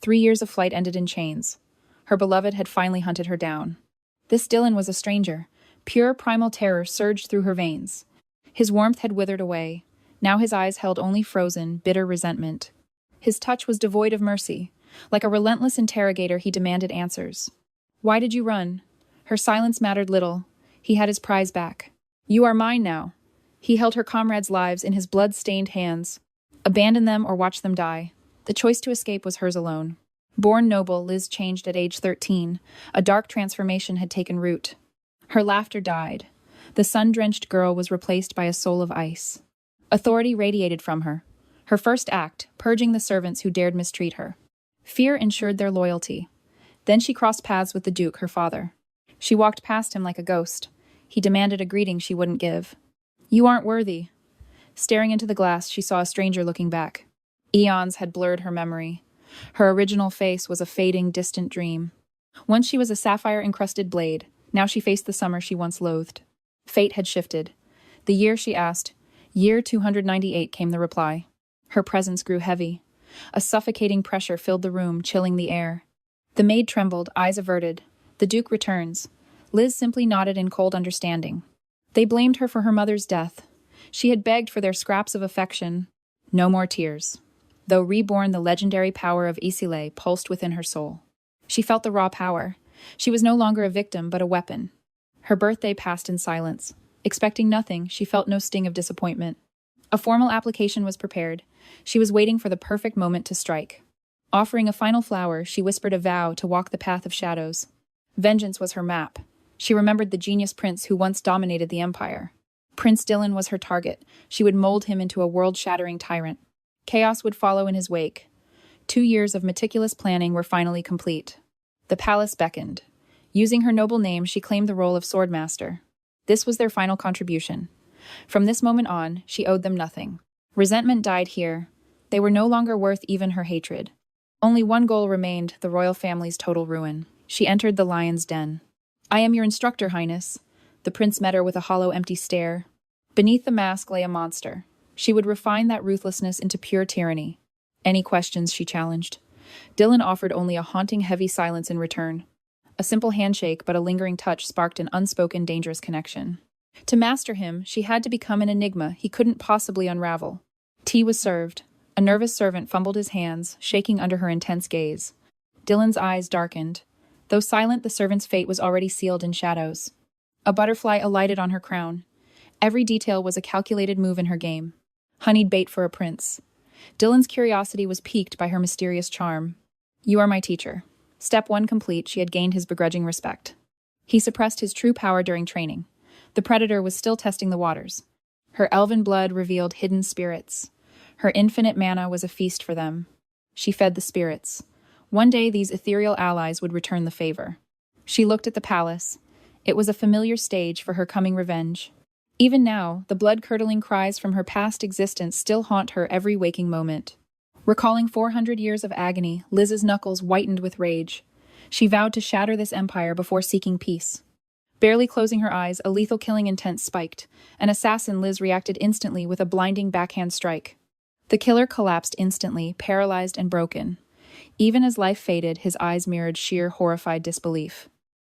3 years of flight ended in chains. Her beloved had finally hunted her down. This Dylan was a stranger. Pure primal terror surged through her veins. His warmth had withered away. Now his eyes held only frozen, bitter resentment. His touch was devoid of mercy. Like a relentless interrogator, he demanded answers. Why did you run? Her silence mattered little. He had his prize back. You are mine now. He held her comrades' lives in his blood-stained hands. Abandon them or watch them die. The choice to escape was hers alone. Born noble, Liz changed at age 13. A dark transformation had taken root. Her laughter died. The sun-drenched girl was replaced by a soul of ice. Authority radiated from her. Her first act, purging the servants who dared mistreat her. Fear ensured their loyalty. Then she crossed paths with the Duke, her father. She walked past him like a ghost. He demanded a greeting she wouldn't give. You aren't worthy. Staring into the glass, she saw a stranger looking back. Eons had blurred her memory. Her original face was a fading, distant dream. Once she was a sapphire-encrusted blade. Now she faced the summer she once loathed. Fate had shifted. The year she asked, year 298, came the reply. Her presence grew heavy. A suffocating pressure filled the room, chilling the air. The maid trembled, eyes averted. The Duke returns. Liz simply nodded in cold understanding. They blamed her for her mother's death. She had begged for their scraps of affection. No more tears. Though reborn, the legendary power of 𝐒𝐢𝐝 pulsed within her soul. She felt the raw power. She was no longer a victim, but a weapon. Her birthday passed in silence. Expecting nothing, she felt no sting of disappointment. A formal application was prepared. She was waiting for the perfect moment to strike. Offering a final flower, she whispered a vow to walk the path of shadows. Vengeance was her map. She remembered the genius prince who once dominated the empire. Prince Dylan was her target. She would mold him into a world-shattering tyrant. Chaos would follow in his wake. 2 years of meticulous planning were finally complete. The palace beckoned. Using her noble name, she claimed the role of swordmaster. This was their final contribution. From this moment on, she owed them nothing. Resentment died here. They were no longer worth even her hatred. Only one goal remained, the royal family's total ruin. She entered the lion's den. I am your instructor, Highness. The prince met her with a hollow, empty stare. Beneath the mask lay a monster. She would refine that ruthlessness into pure tyranny. Any questions, she challenged. Dylan offered only a haunting, heavy silence in return. A simple handshake, but a lingering touch sparked an unspoken, dangerous connection. To master him, she had to become an enigma he couldn't possibly unravel. Tea was served. A nervous servant fumbled his hands, shaking under her intense gaze. Dylan's eyes darkened. Though silent, the servant's fate was already sealed in shadows. A butterfly alighted on her crown. Every detail was a calculated move in her game. Honeyed bait for a prince. Dylan's curiosity was piqued by her mysterious charm. You are my teacher. Step 1 complete, she had gained his begrudging respect. He suppressed his true power during training. The predator was still testing the waters. Her elven blood revealed hidden spirits. Her infinite mana was a feast for them. She fed the spirits. One day these ethereal allies would return the favor. She looked at the palace. It was a familiar stage for her coming revenge. Even now, the blood-curdling cries from her past existence still haunt her every waking moment. Recalling 400 years of agony, Liz's knuckles whitened with rage. She vowed to shatter this empire before seeking peace. Barely closing her eyes, a lethal killing intent spiked. An assassin, Liz reacted instantly with a blinding backhand strike. The killer collapsed instantly, paralyzed and broken. Even as life faded, his eyes mirrored sheer, horrified disbelief.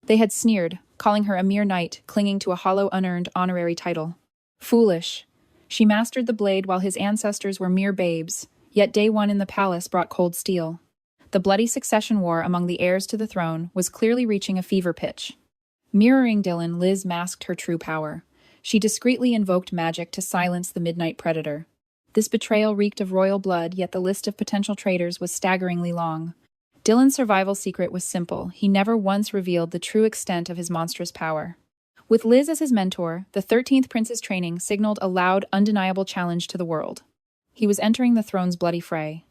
They had sneered, calling her a mere knight, clinging to a hollow, unearned honorary title. Foolish. She mastered the blade while his ancestors were mere babes, yet day one in the palace brought cold steel. The bloody succession war among the heirs to the throne was clearly reaching a fever pitch. Mirroring Dylan, Liz masked her true power. She discreetly invoked magic to silence the midnight predator. This betrayal reeked of royal blood, yet the list of potential traitors was staggeringly long. Dylan's survival secret was simple. He never once revealed the true extent of his monstrous power. With Liz as his mentor, the 13th Prince's training signaled a loud, undeniable challenge to the world. He was entering the throne's bloody fray.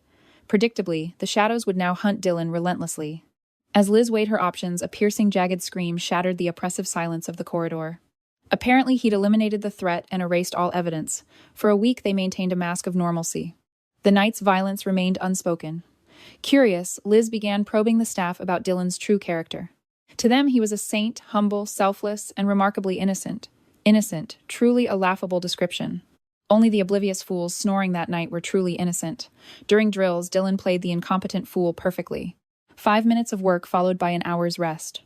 Predictably, the shadows would now hunt Dylan relentlessly. As Liz weighed her options, a piercing, jagged scream shattered the oppressive silence of the corridor. Apparently, he'd eliminated the threat and erased all evidence. For a week, they maintained a mask of normalcy. The night's violence remained unspoken. Curious, Liz began probing the staff about Dylan's true character. To them, he was a saint, humble, selfless, and remarkably innocent. Innocent, truly a laughable description. Only the oblivious fools snoring that night were truly innocent. During drills, Dylan played the incompetent fool perfectly. 5 minutes of work followed by an hour's rest.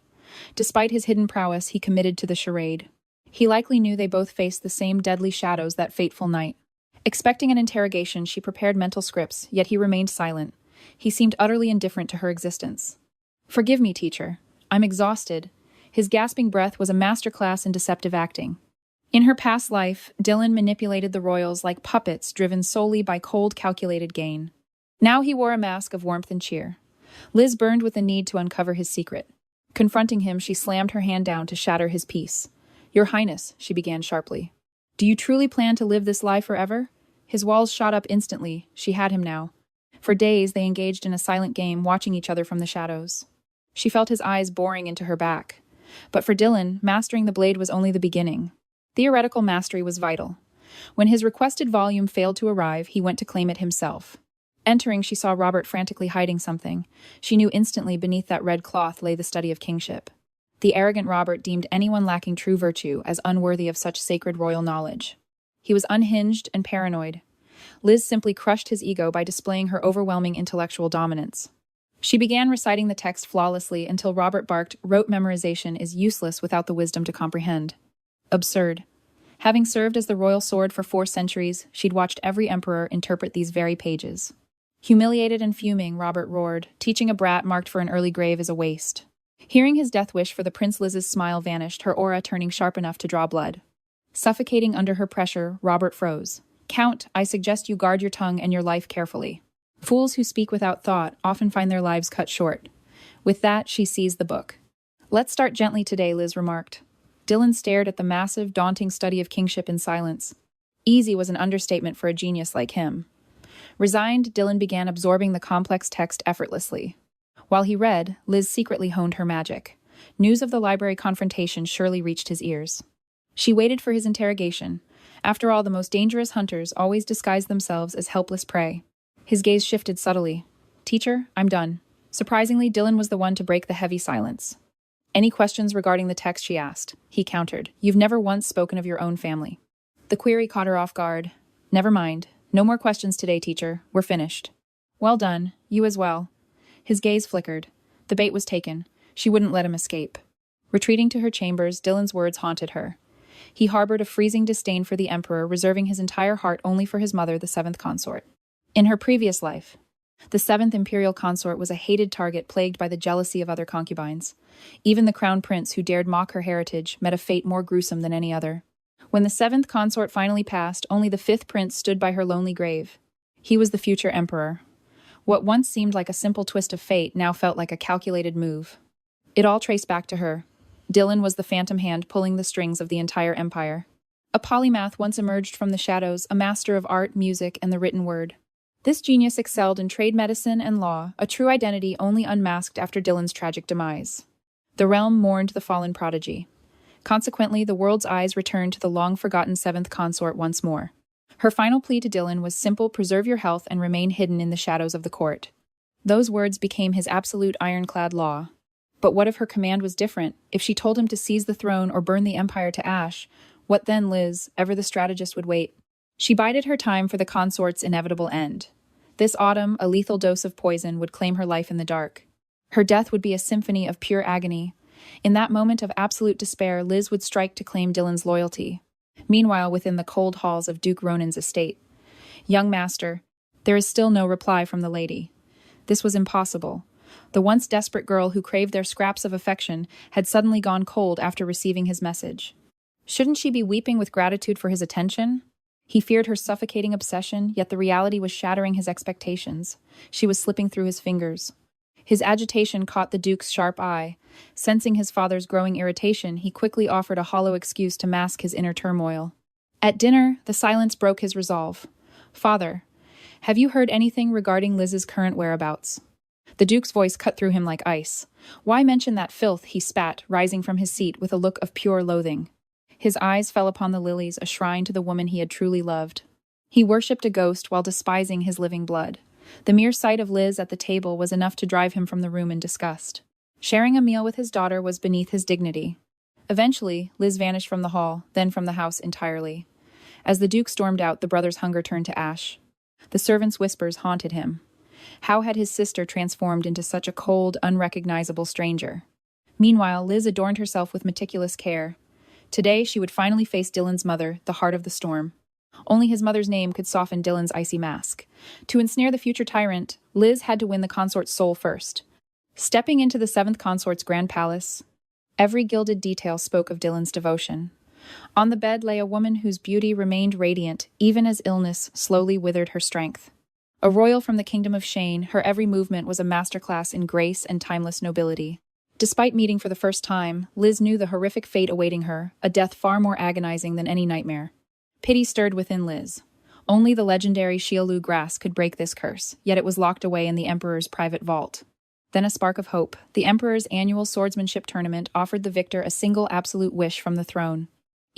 Despite his hidden prowess, he committed to the charade. He likely knew they both faced the same deadly shadows that fateful night. Expecting an interrogation, she prepared mental scripts, yet he remained silent. He seemed utterly indifferent to her existence. "Forgive me, teacher. I'm exhausted." His gasping breath was a masterclass in deceptive acting. In her past life, Dylan manipulated the royals like puppets driven solely by cold, calculated gain. Now he wore a mask of warmth and cheer. Liz burned with the need to uncover his secret. Confronting him, she slammed her hand down to shatter his peace. "Your Highness," she began sharply. "Do you truly plan to live this lie forever?" His walls shot up instantly. She had him now. For days, they engaged in a silent game, watching each other from the shadows. She felt his eyes boring into her back. But for Dylan, mastering the blade was only the beginning. Theoretical mastery was vital. When his requested volume failed to arrive, he went to claim it himself. Entering, she saw Robert frantically hiding something. She knew instantly beneath that red cloth lay the study of kingship. The arrogant Robert deemed anyone lacking true virtue as unworthy of such sacred royal knowledge. He was unhinged and paranoid. Liz simply crushed his ego by displaying her overwhelming intellectual dominance. She began reciting the text flawlessly until Robert barked, "Rote memorization is useless without the wisdom to comprehend." Absurd. Having served as the royal sword for 4 centuries, she'd watched every emperor interpret these very pages. Humiliated and fuming, Robert roared, "Teaching a brat marked for an early grave is a waste." Hearing his death wish for the Prince, Liz's smile vanished, her aura turning sharp enough to draw blood. Suffocating under her pressure, Robert froze. "Count, I suggest you guard your tongue and your life carefully. Fools who speak without thought often find their lives cut short." With that, she seized the book. "Let's start gently today," Liz remarked. Dylan stared at the massive, daunting study of kingship in silence. Easy was an understatement for a genius like him. Resigned, Dylan began absorbing the complex text effortlessly. While he read, Liz secretly honed her magic. News of the library confrontation surely reached his ears. She waited for his interrogation. After all, the most dangerous hunters always disguise themselves as helpless prey. His gaze shifted subtly. "Teacher, I'm done." Surprisingly, Dylan was the one to break the heavy silence. "Any questions regarding the text?" she asked. He countered. "You've never once spoken of your own family." The query caught her off guard. "Never mind. No more questions today, teacher. We're finished." "Well done. You as well." His gaze flickered. The bait was taken. She wouldn't let him escape. Retreating to her chambers, Dylan's words haunted her. He harbored a freezing disdain for the emperor, reserving his entire heart only for his mother, the 7th consort. In her previous life, the 7th imperial consort was a hated target plagued by the jealousy of other concubines. Even the crown prince, who dared mock her heritage, met a fate more gruesome than any other. When the 7th consort finally passed, only the 5th prince stood by her lonely grave. He was the future emperor. What once seemed like a simple twist of fate now felt like a calculated move. It all traced back to her. Dylan was the phantom hand pulling the strings of the entire empire. A polymath once emerged from the shadows, a master of art, music, and the written word. This genius excelled in trade medicine and law, a true identity only unmasked after Dylan's tragic demise. The realm mourned the fallen prodigy. Consequently, the world's eyes returned to the long-forgotten 7th consort once more. Her final plea to Dylan was simple: preserve your health and remain hidden in the shadows of the court. Those words became his absolute ironclad law. But what if her command was different? If she told him to seize the throne or burn the empire to ash, what then? Liz, ever the strategist, would wait. She bided her time for the consort's inevitable end. This autumn, a lethal dose of poison would claim her life in the dark. Her death would be a symphony of pure agony. In that moment of absolute despair, Liz would strike to claim Dylan's loyalty. Meanwhile, within the cold halls of Duke Ronan's estate, "Young master, there is still no reply from the lady." This was impossible. The once desperate girl who craved their scraps of affection had suddenly gone cold after receiving his message. Shouldn't she be weeping with gratitude for his attention? He feared her suffocating obsession, yet the reality was shattering his expectations. She was slipping through his fingers. His agitation caught the Duke's sharp eye. Sensing his father's growing irritation, he quickly offered a hollow excuse to mask his inner turmoil. At dinner, the silence broke his resolve. "Father, have you heard anything regarding Liz's current whereabouts?" The Duke's voice cut through him like ice. "Why mention that filth?" he spat, rising from his seat with a look of pure loathing. His eyes fell upon the lilies, a shrine to the woman he had truly loved. He worshipped a ghost while despising his living blood. The mere sight of Liz at the table was enough to drive him from the room in disgust. Sharing a meal with his daughter was beneath his dignity. Eventually, Liz vanished from the hall, then from the house entirely. As the Duke stormed out, the brother's hunger turned to ash. The servant's whispers haunted him. How had his sister transformed into such a cold, unrecognizable stranger? Meanwhile, Liz adorned herself with meticulous care. Today, she would finally face Dylan's mother, the heart of the storm. Only his mother's name could soften Dylan's icy mask. To ensnare the future tyrant, Liz had to win the consort's soul first. Stepping into the seventh consort's grand palace, every gilded detail spoke of Dylan's devotion. On the bed lay a woman whose beauty remained radiant, even as illness slowly withered her strength. A royal from the kingdom of 𝐒𝐤, her every movement was a masterclass in grace and timeless nobility. Despite meeting for the first time, Liz knew the horrific fate awaiting her, a death far more agonizing than any nightmare. Pity stirred within Liz. Only the legendary 𝐒𝐢 grass could break this curse, yet it was locked away in the Emperor's private vault. Then a spark of hope. The Emperor's annual swordsmanship tournament offered the victor a single absolute wish from the throne.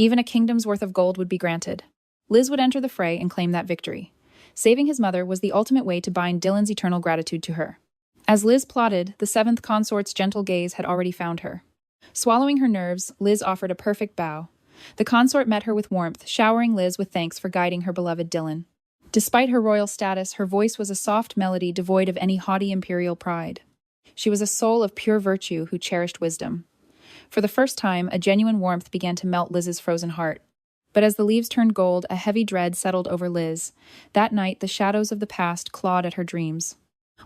Even a kingdom's worth of gold would be granted. Liz would enter the fray and claim that victory. Saving his mother was the ultimate way to bind Dylan's eternal gratitude to her. As Liz plotted, the seventh consort's gentle gaze had already found her. Swallowing her nerves, Liz offered a perfect bow. The consort met her with warmth, showering Liz with thanks for guiding her beloved Dylan. Despite her royal status, her voice was a soft melody devoid of any haughty imperial pride. She was a soul of pure virtue who cherished wisdom. For the first time, a genuine warmth began to melt Liz's frozen heart. But as the leaves turned gold, a heavy dread settled over Liz. That night, the shadows of the past clawed at her dreams.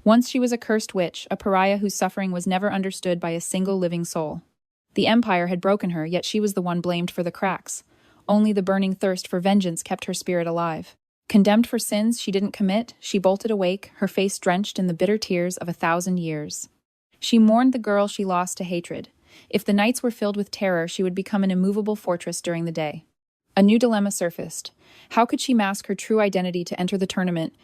Once she was a cursed witch, a pariah whose suffering was never understood by a single living soul. The Empire had broken her, yet she was the one blamed for the cracks. Only the burning thirst for vengeance kept her spirit alive. Condemned for sins she didn't commit, she bolted awake, her face drenched in the bitter tears of 1,000 years. She mourned the girl she lost to hatred. If the nights were filled with terror, she would become an immovable fortress during the day. A new dilemma surfaced. How could she mask her true identity to enter the tournament?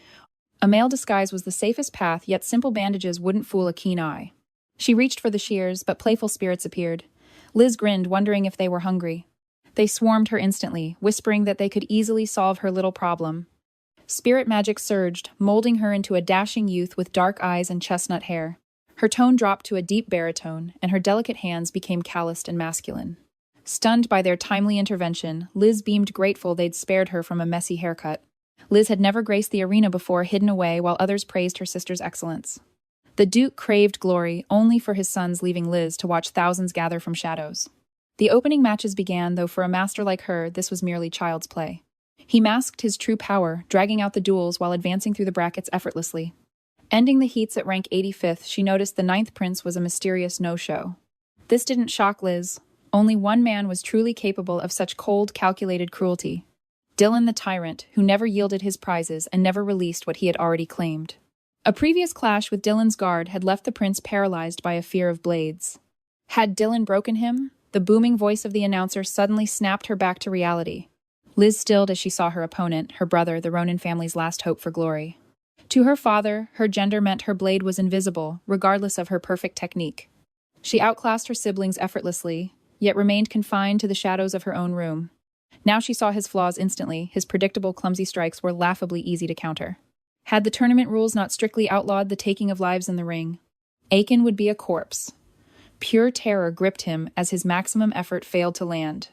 A male disguise was the safest path, yet simple bandages wouldn't fool a keen eye. She reached for the shears, but playful spirits appeared. Liz grinned, wondering if they were hungry. They swarmed her instantly, whispering that they could easily solve her little problem. Spirit magic surged, molding her into a dashing youth with dark eyes and chestnut hair. Her tone dropped to a deep baritone, and her delicate hands became calloused and masculine. Stunned by their timely intervention, Liz beamed grateful they'd spared her from a messy haircut. Liz had never graced the arena before, hidden away while others praised her sister's excellence. The Duke craved glory only for his sons, leaving Liz to watch thousands gather from shadows. The opening matches began, though for a master like her, this was merely child's play. He masked his true power, dragging out the duels while advancing through the brackets effortlessly. Ending the heats at rank 85th, she noticed the ninth prince was a mysterious no-show. This didn't shock Liz. Only one man was truly capable of such cold, calculated cruelty. Dylan the tyrant, who never yielded his prizes and never released what he had already claimed. A previous clash with Dylan's guard had left the prince paralyzed by a fear of blades. Had Dylan broken him? The booming voice of the announcer suddenly snapped her back to reality. Liz stilled as she saw her opponent, her brother, the Ronin family's last hope for glory. To her father, her gender meant her blade was invisible, regardless of her perfect technique. She outclassed her siblings effortlessly, yet remained confined to the shadows of her own room. Now she saw his flaws instantly. His predictable, clumsy strikes were laughably easy to counter. Had the tournament rules not strictly outlawed the taking of lives in the ring, 𝐿 would be a corpse. Pure terror gripped him as his maximum effort failed to land.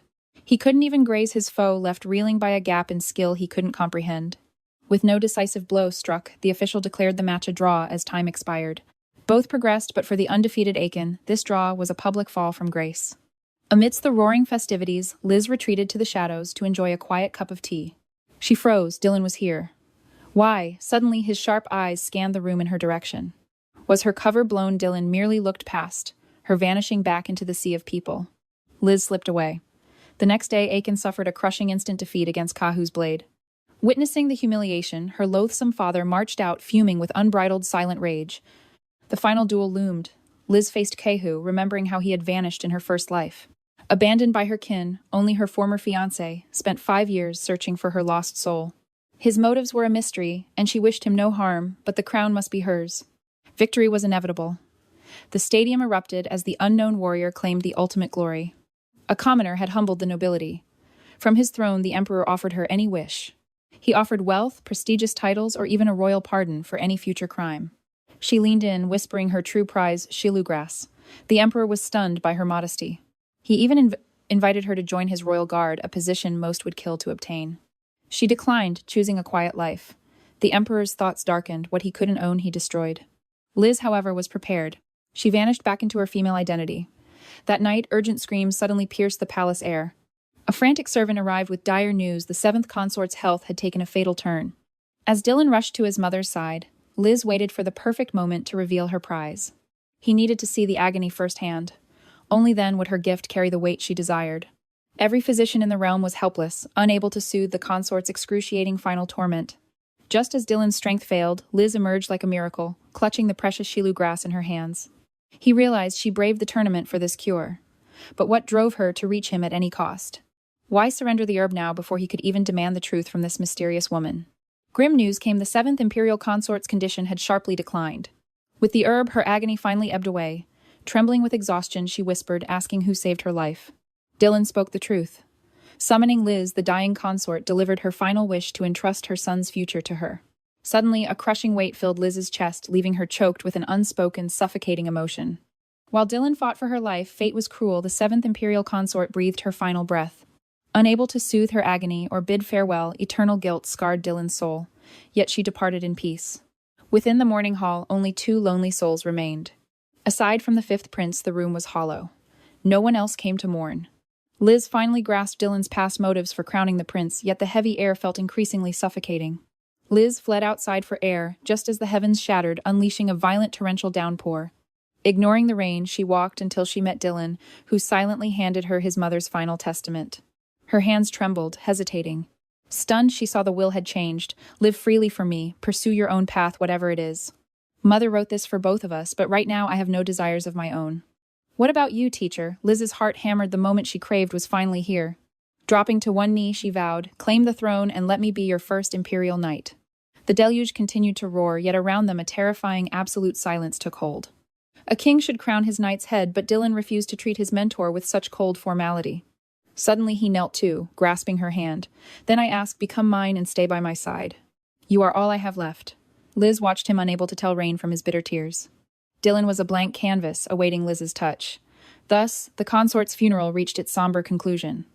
He couldn't even graze his foe, left reeling by a gap in skill he couldn't comprehend. With no decisive blow struck, the official declared the match a draw as time expired. Both progressed, but for the undefeated 𝐿, this draw was a public fall from grace. Amidst the roaring festivities, Liz retreated to the shadows to enjoy a quiet cup of tea. She froze. Dylan was here. Why? Suddenly his sharp eyes scanned the room in her direction. Was her cover blown? Dylan merely looked past, her vanishing back into the sea of people. Liz slipped away. The next day, 𝐿 suffered a crushing instant defeat against 𝐒𝐲's blade. Witnessing the humiliation, her loathsome father marched out, fuming with unbridled, silent rage. The final duel loomed. Liz faced 𝐂𝐤, remembering how he had vanished in her first life. Abandoned by her kin, only her former fiancé spent 5 years searching for her lost soul. His motives were a mystery, and she wished him no harm, but the crown must be hers. Victory was inevitable. The stadium erupted as the unknown warrior claimed the ultimate glory. A commoner had humbled the nobility. From his throne, the emperor offered her any wish. He offered wealth, prestigious titles, or even a royal pardon for any future crime. She leaned in, whispering her true prize, 𝐒𝐢 grass. The emperor was stunned by her modesty. He even invited her to join his royal guard, a position most would kill to obtain. She declined, choosing a quiet life. The Emperor's thoughts darkened. What he couldn't own, he destroyed. Liz, however, was prepared. She vanished back into her female identity. That night, urgent screams suddenly pierced the palace air. A frantic servant arrived with dire news: the seventh consort's health had taken a fatal turn. As Dylan rushed to his mother's side, Liz waited for the perfect moment to reveal her prize. He needed to see the agony firsthand. Only then would her gift carry the weight she desired. Every physician in the realm was helpless, unable to soothe the consort's excruciating final torment. Just as Dylan's strength failed, Liz emerged like a miracle, clutching the precious 𝐒𝐢𝐝 grass in her hands. He realized she braved the tournament for this cure. But what drove her to reach him at any cost? Why surrender the herb now before he could even demand the truth from this mysterious woman? Grim news came: the seventh imperial consort's condition had sharply declined. With the herb, her agony finally ebbed away. Trembling with exhaustion, she whispered, asking who saved her life. Dylan spoke the truth. Summoning Liz, the dying consort delivered her final wish to entrust her son's future to her. Suddenly, a crushing weight filled Liz's chest, leaving her choked with an unspoken, suffocating emotion. While Dylan fought for her life, fate was cruel. The seventh imperial consort breathed her final breath. Unable to soothe her agony or bid farewell, eternal guilt scarred Dylan's soul. Yet she departed in peace. Within the mourning hall, only two lonely souls remained. Aside from the fifth prince, the room was hollow. No one else came to mourn. Liz finally grasped Dylan's past motives for crowning the prince, yet the heavy air felt increasingly suffocating. Liz fled outside for air, just as the heavens shattered, unleashing a violent torrential downpour. Ignoring the rain, she walked until she met Dylan, who silently handed her his mother's final testament. Her hands trembled, hesitating. Stunned, she saw the will had changed. Live freely for me, pursue your own path, whatever it is. Mother wrote this for both of us, but right now I have no desires of my own. What about you, teacher? Liz's heart hammered. The moment she craved was finally here. Dropping to one knee, she vowed, claim the throne and let me be your first imperial knight. The deluge continued to roar, yet around them a terrifying absolute silence took hold. A king should crown his knight's head, but Dylan refused to treat his mentor with such cold formality. Suddenly he knelt too, grasping her hand. Then I asked, become mine and stay by my side. You are all I have left. Liz watched him, unable to tell rain from his bitter tears. Dylan was a blank canvas, awaiting Liz's touch. Thus, the consort's funeral reached its somber conclusion.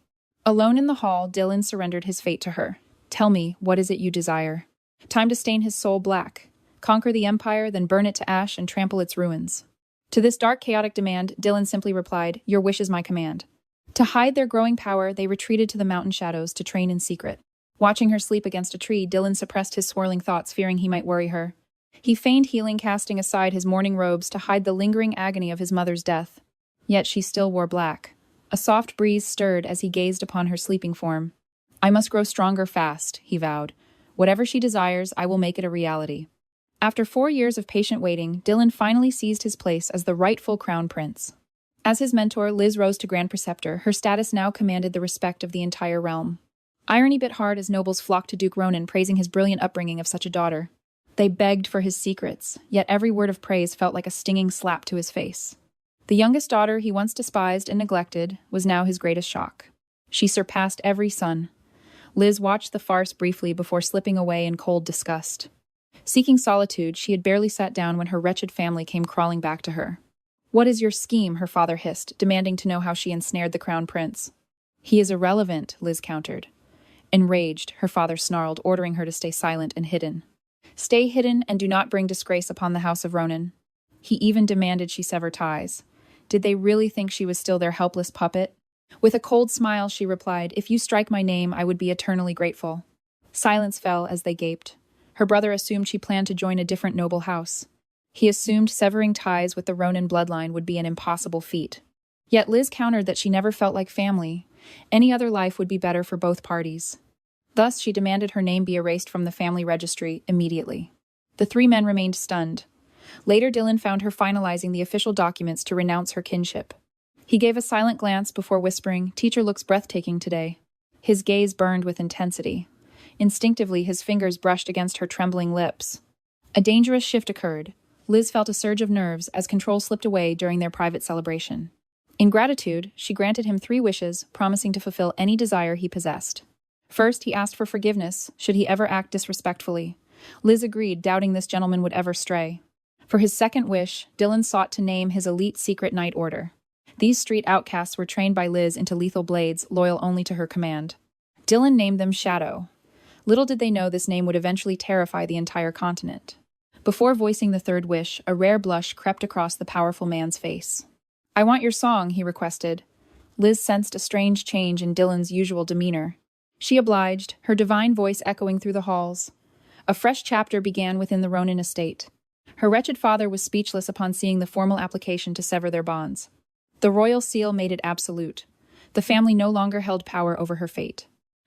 Alone in the hall, Dylan surrendered his fate to her. Tell me, what is it you desire? Time to stain his soul black. Conquer the empire, then burn it to ash and trample its ruins. To this dark, chaotic demand, Dylan simply replied, your wish is my command. To hide their growing power, they retreated to the mountain shadows to train in secret. Watching her sleep against a tree, Dylan suppressed his swirling thoughts, fearing he might worry her. He feigned healing, casting aside his mourning robes to hide the lingering agony of his mother's death. Yet she still wore black. A soft breeze stirred as he gazed upon her sleeping form. I must grow stronger fast, he vowed. Whatever she desires, I will make it a reality. After 4 years of patient waiting, Dylan finally seized his place as the rightful crown prince. As his mentor, Liz rose to Grand Preceptor. Her status now commanded the respect of the entire realm. Irony bit hard as nobles flocked to Duke Ronan, praising his brilliant upbringing of such a daughter. They begged for his secrets, yet every word of praise felt like a stinging slap to his face. The youngest daughter he once despised and neglected was now his greatest shock. She surpassed every son. Liz watched the farce briefly before slipping away in cold disgust. Seeking solitude, she had barely sat down when her wretched family came crawling back to her. What is your scheme? Her father hissed, demanding to know how she ensnared the crown prince. He is irrelevant, Liz countered. Enraged, her father snarled, ordering her to stay silent and hidden. Stay hidden and do not bring disgrace upon the house of Ronan. He even demanded she sever ties. Did they really think she was still their helpless puppet? With a cold smile, she replied, if you strike my name, I would be eternally grateful. Silence fell as they gaped. Her brother assumed she planned to join a different noble house. He assumed severing ties with the Ronan bloodline would be an impossible feat. Yet Liz countered that she never felt like family. Any other life would be better for both parties. Thus, she demanded her name be erased from the family registry immediately. The 3 men remained stunned. Later, Dylan found her finalizing the official documents to renounce her kinship. He gave a silent glance before whispering, teacher looks breathtaking today. His gaze burned with intensity. Instinctively, his fingers brushed against her trembling lips. A dangerous shift occurred. Liz felt a surge of nerves as control slipped away during their private celebration. In gratitude, she granted him 3 wishes, promising to fulfill any desire he possessed. First, he asked for forgiveness, should he ever act disrespectfully. Liz agreed, doubting this gentleman would ever stray. For his second wish, Dylan sought to name his elite secret knight order. These street outcasts were trained by Liz into lethal blades, loyal only to her command. Dylan named them Shadow. Little did they know this name would eventually terrify the entire continent. Before voicing the third wish, a rare blush crept across the powerful man's face. "I want your song," he requested. Liz sensed a strange change in Dylan's usual demeanor. She obliged, her divine voice echoing through the halls. A fresh chapter began within the Ronin estate. Her wretched father was speechless upon seeing the formal application to sever their bonds. The royal seal made it absolute. The family no longer held power over her fate.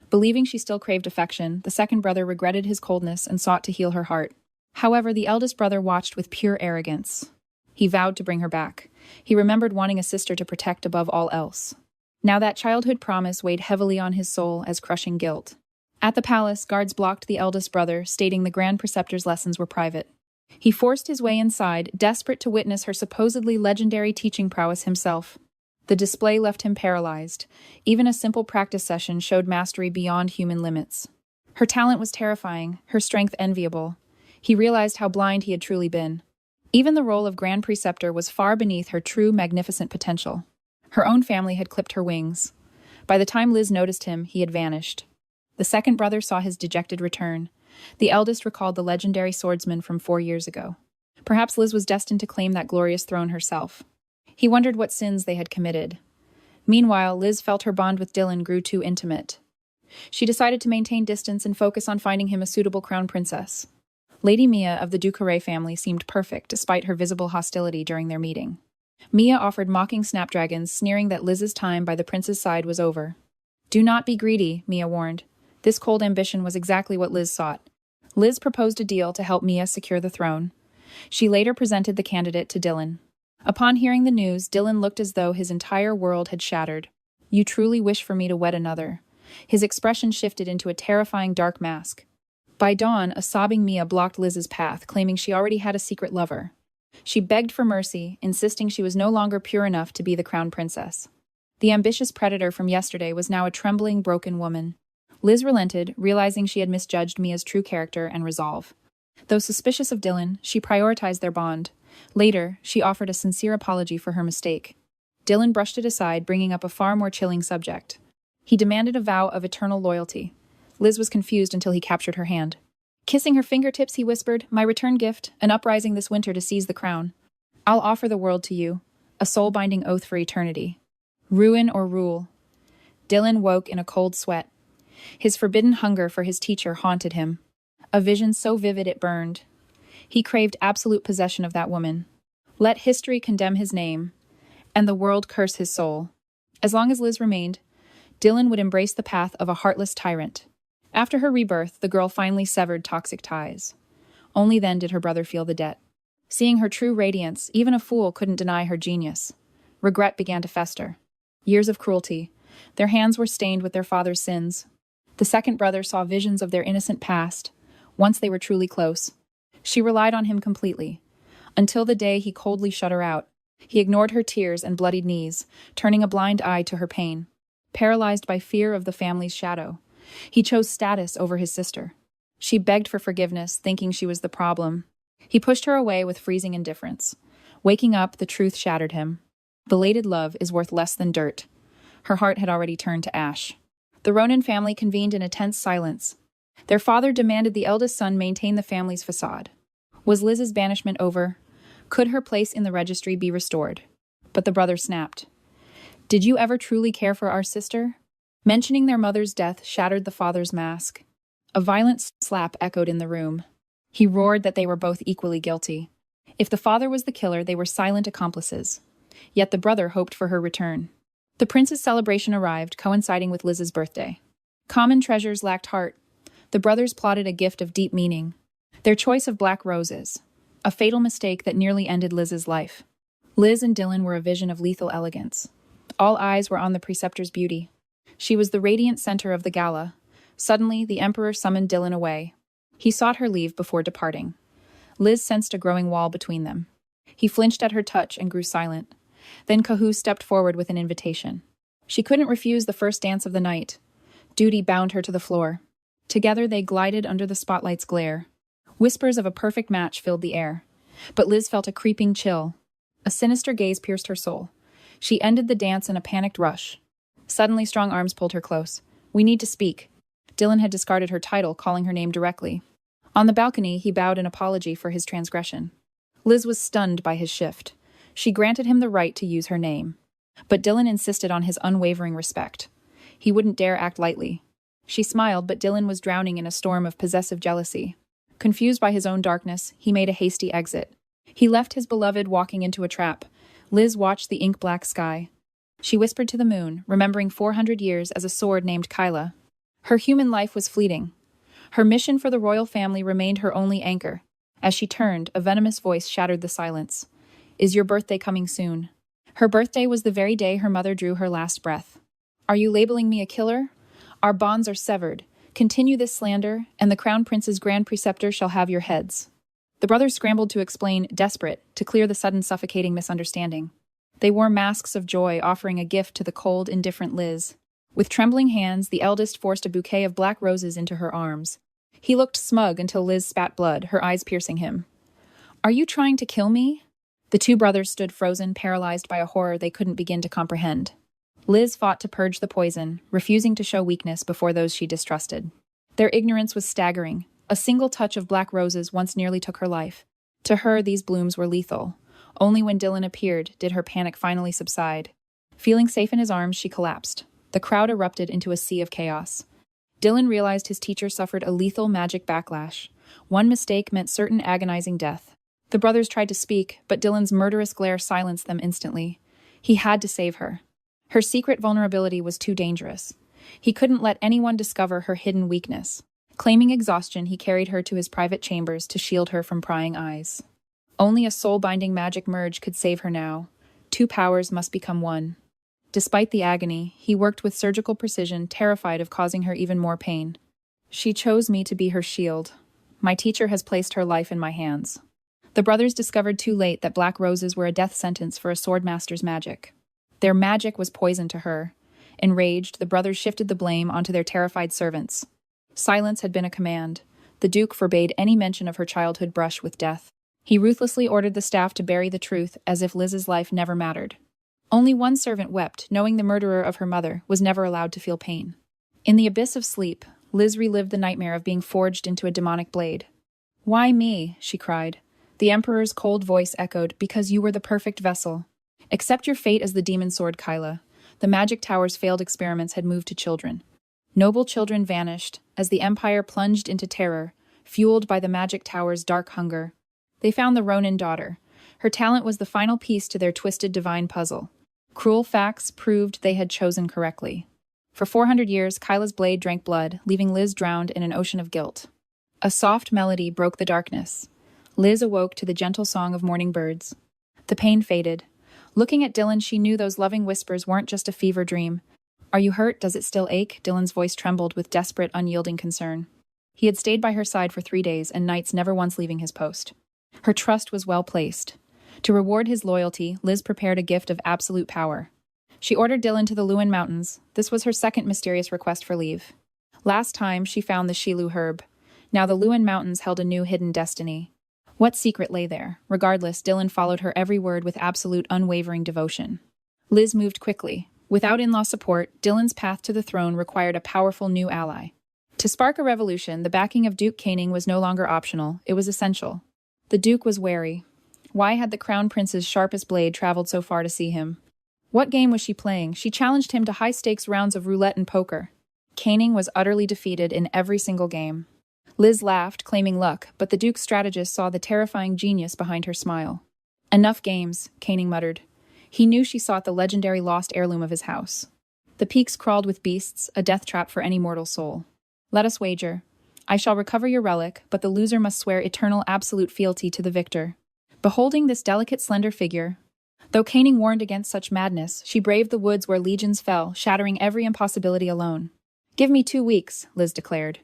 Believing she still craved affection, the second brother regretted his coldness and sought to heal her heart. However, the eldest brother watched with pure arrogance. He vowed to bring her back. He remembered wanting a sister to protect above all else. Now that childhood promise weighed heavily on his soul as crushing guilt. At the palace, guards blocked the eldest brother, stating the Grand Preceptor's lessons were private. He forced his way inside, desperate to witness her supposedly legendary teaching prowess himself. The display left him paralyzed. Even a simple practice session showed mastery beyond human limits. Her talent was terrifying, her strength enviable. He realized how blind he had truly been. Even the role of Grand Preceptor was far beneath her true magnificent potential. Her own family had clipped her wings. By the time Liz noticed him, he had vanished. The second brother saw his dejected return. The eldest recalled the legendary swordsman from 4 years ago. Perhaps Liz was destined to claim that glorious throne herself. He wondered what sins they had committed. Meanwhile, Liz felt her bond with Dylan grew too intimate. She decided to maintain distance and focus on finding him a suitable crown princess. Lady Mia of the 𝐂𝐤𝐝 family seemed perfect despite her visible hostility during their meeting. Mia offered mocking snapdragons, sneering that Liz's time by the prince's side was over. "Do not be greedy," Mia warned. This cold ambition was exactly what Liz sought. Liz proposed a deal to help Mia secure the throne. She later presented the candidate to Dylan. Upon hearing the news, Dylan looked as though his entire world had shattered. "You truly wish for me to wed another." His expression shifted into a terrifying dark mask. By dawn, a sobbing Mia blocked Liz's path, claiming she already had a secret lover. She begged for mercy, insisting she was no longer pure enough to be the crown princess. The ambitious predator from yesterday was now a trembling, broken woman. Liz relented, realizing she had misjudged Mia's true character and resolve. Though suspicious of Dylan, she prioritized their bond. Later, she offered a sincere apology for her mistake. Dylan brushed it aside, bringing up a far more chilling subject. He demanded a vow of eternal loyalty. Liz was confused until he captured her hand. Kissing her fingertips, he whispered, "My return gift, an uprising this winter to seize the crown. I'll offer the world to you, a soul-binding oath for eternity. Ruin or rule." Dylan woke in a cold sweat. His forbidden hunger for his teacher haunted him. A vision so vivid it burned. He craved absolute possession of that woman. Let history condemn his name, and the world curse his soul. As long as Liz remained, Dylan would embrace the path of a heartless tyrant. After her rebirth, the girl finally severed toxic ties. Only then did her brother feel the debt. Seeing her true radiance, even a fool couldn't deny her genius. Regret began to fester. Years of cruelty. Their hands were stained with their father's sins. The second brother saw visions of their innocent past. Once they were truly close. She relied on him completely. Until the day he coldly shut her out. He ignored her tears and bloodied knees, turning a blind eye to her pain. Paralyzed by fear of the family's shadow, he chose status over his sister. She begged for forgiveness, thinking she was the problem. He pushed her away with freezing indifference. Waking up, the truth shattered him. Belated love is worth less than dirt. Her heart had already turned to ash. The Ronin family convened in a tense silence. Their father demanded the eldest son maintain the family's facade. Was Liz's banishment over? Could her place in the registry be restored? But the brother snapped. "Did you ever truly care for our sister?" Mentioning their mother's death shattered the father's mask. A violent slap echoed in the room. He roared that they were both equally guilty. If the father was the killer, they were silent accomplices. Yet the brother hoped for her return. The prince's celebration arrived, coinciding with Liz's birthday. Common treasures lacked heart. The brothers plotted a gift of deep meaning. Their choice of black roses. A fatal mistake that nearly ended Liz's life. Liz and Dylan were a vision of lethal elegance. All eyes were on the preceptor's beauty. She was the radiant center of the gala. Suddenly, the emperor summoned Dylan away. He sought her leave before departing. Liz sensed a growing wall between them. He flinched at her touch and grew silent. Then 𝐒𝐤 stepped forward with an invitation. She couldn't refuse the first dance of the night. Duty bound her to the floor. Together they glided under the spotlight's glare. Whispers of a perfect match filled the air. But Liz felt a creeping chill. A sinister gaze pierced her soul. She ended the dance in a panicked rush. Suddenly, strong arms pulled her close. "We need to speak." Dylan had discarded her title, calling her name directly. On the balcony, he bowed in apology for his transgression. Liz was stunned by his shift. She granted him the right to use her name. But Dylan insisted on his unwavering respect. He wouldn't dare act lightly. She smiled, but Dylan was drowning in a storm of possessive jealousy. Confused by his own darkness, he made a hasty exit. He left his beloved walking into a trap. Liz watched the ink-black sky. She whispered to the moon, remembering 400 years as a sword named 𝐒𝐤𝐝. Her human life was fleeting. Her mission for the royal family remained her only anchor. As she turned, a venomous voice shattered the silence. "Is your birthday coming soon?" Her birthday was the very day her mother drew her last breath. "Are you labeling me a killer? Our bonds are severed. Continue this slander, and the Crown Prince's Grand Preceptor shall have your heads." The brothers scrambled to explain, desperate, to clear the sudden suffocating misunderstanding. They wore masks of joy, offering a gift to the cold, indifferent Liz. With trembling hands, the eldest forced a bouquet of black roses into her arms. He looked smug until Liz spat blood, her eyes piercing him. "Are you trying to kill me?" The two brothers stood frozen, paralyzed by a horror they couldn't begin to comprehend. Liz fought to purge the poison, refusing to show weakness before those she distrusted. Their ignorance was staggering. A single touch of black roses once nearly took her life. To her, these blooms were lethal. Only when Dylan appeared did her panic finally subside. Feeling safe in his arms, she collapsed. The crowd erupted into a sea of chaos. Dylan realized his teacher suffered a lethal magic backlash. One mistake meant certain agonizing death. The brothers tried to speak, but Dylan's murderous glare silenced them instantly. He had to save her. Her secret vulnerability was too dangerous. He couldn't let anyone discover her hidden weakness. Claiming exhaustion, he carried her to his private chambers to shield her from prying eyes. Only a soul-binding magic merge could save her now. Two powers must become one. Despite the agony, he worked with surgical precision, terrified of causing her even more pain. "She chose me to be her shield. My teacher has placed her life in my hands." The brothers discovered too late that black roses were a death sentence for a swordmaster's magic. Their magic was poison to her. Enraged, the brothers shifted the blame onto their terrified servants. Silence had been a command. The Duke forbade any mention of her childhood brush with death. He ruthlessly ordered the staff to bury the truth as if Liz's life never mattered. Only one servant wept, knowing the murderer of her mother was never allowed to feel pain. In the abyss of sleep, Liz relived the nightmare of being forged into a demonic blade. "Why me?" she cried. The Emperor's cold voice echoed, "Because you were the perfect vessel. Accept your fate as the demon sword 𝐒𝐤𝐝." The magic tower's failed experiments had moved to children. Noble children vanished as the Empire plunged into terror, fueled by the magic tower's dark hunger. They found the Ronin daughter. Her talent was the final piece to their twisted divine puzzle. Cruel facts proved they had chosen correctly. For 400 years, 𝐒𝐤𝐝's blade drank blood, leaving Liz drowned in an ocean of guilt. A soft melody broke the darkness. Liz awoke to the gentle song of morning birds. The pain faded. Looking at Dylan, she knew those loving whispers weren't just a fever dream. "Are you hurt? Does it still ache?" Dylan's voice trembled with desperate, unyielding concern. He had stayed by her side for 3 days and nights, never once leaving his post. Her trust was well placed. To reward his loyalty, Liz prepared a gift of absolute power. She ordered Dylan to the Luan Mountains. This was her second mysterious request for leave. Last time, she found the 𝐒𝐢𝐝. Now the Luan Mountains held a new hidden destiny. What secret lay there? Regardless, Dylan followed her every word with absolute, unwavering devotion. Liz moved quickly. Without in-law support, Dylan's path to the throne required a powerful new ally. To spark a revolution, the backing of Duke 𝐤𝐞𝐜 was no longer optional, it was essential. The Duke was wary. Why had the Crown Prince's sharpest blade traveled so far to see him? What game was she playing? She challenged him to high-stakes rounds of roulette and poker. 𝐤𝐞𝐜 was utterly defeated in every single game. Liz laughed, claiming luck, but the Duke's strategist saw the terrifying genius behind her smile. "Enough games," 𝐤𝐞𝐜 muttered. He knew she sought the legendary lost heirloom of his house. The peaks crawled with beasts, a death trap for any mortal soul. "Let us wager. I shall recover your relic, but the loser must swear eternal absolute fealty to the victor." Beholding this delicate, slender figure, though 𝐤𝐞𝐜 warned against such madness, she braved the woods where legions fell, shattering every impossibility alone. "Give me 2 weeks," Liz declared.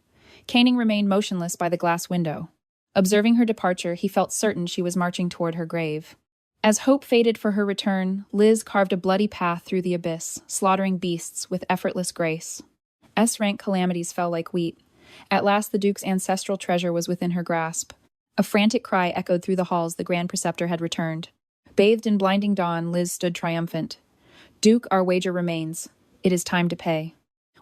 𝐤𝐞𝐜 remained motionless by the glass window. Observing her departure, he felt certain she was marching toward her grave. As hope faded for her return, Liz carved a bloody path through the abyss, slaughtering beasts with effortless grace. S-rank calamities fell like wheat. At last the Duke's ancestral treasure was within her grasp. A frantic cry echoed through the halls the Grand Preceptor had returned. Bathed in blinding dawn, Liz stood triumphant. "Duke, our wager remains. It is time to pay."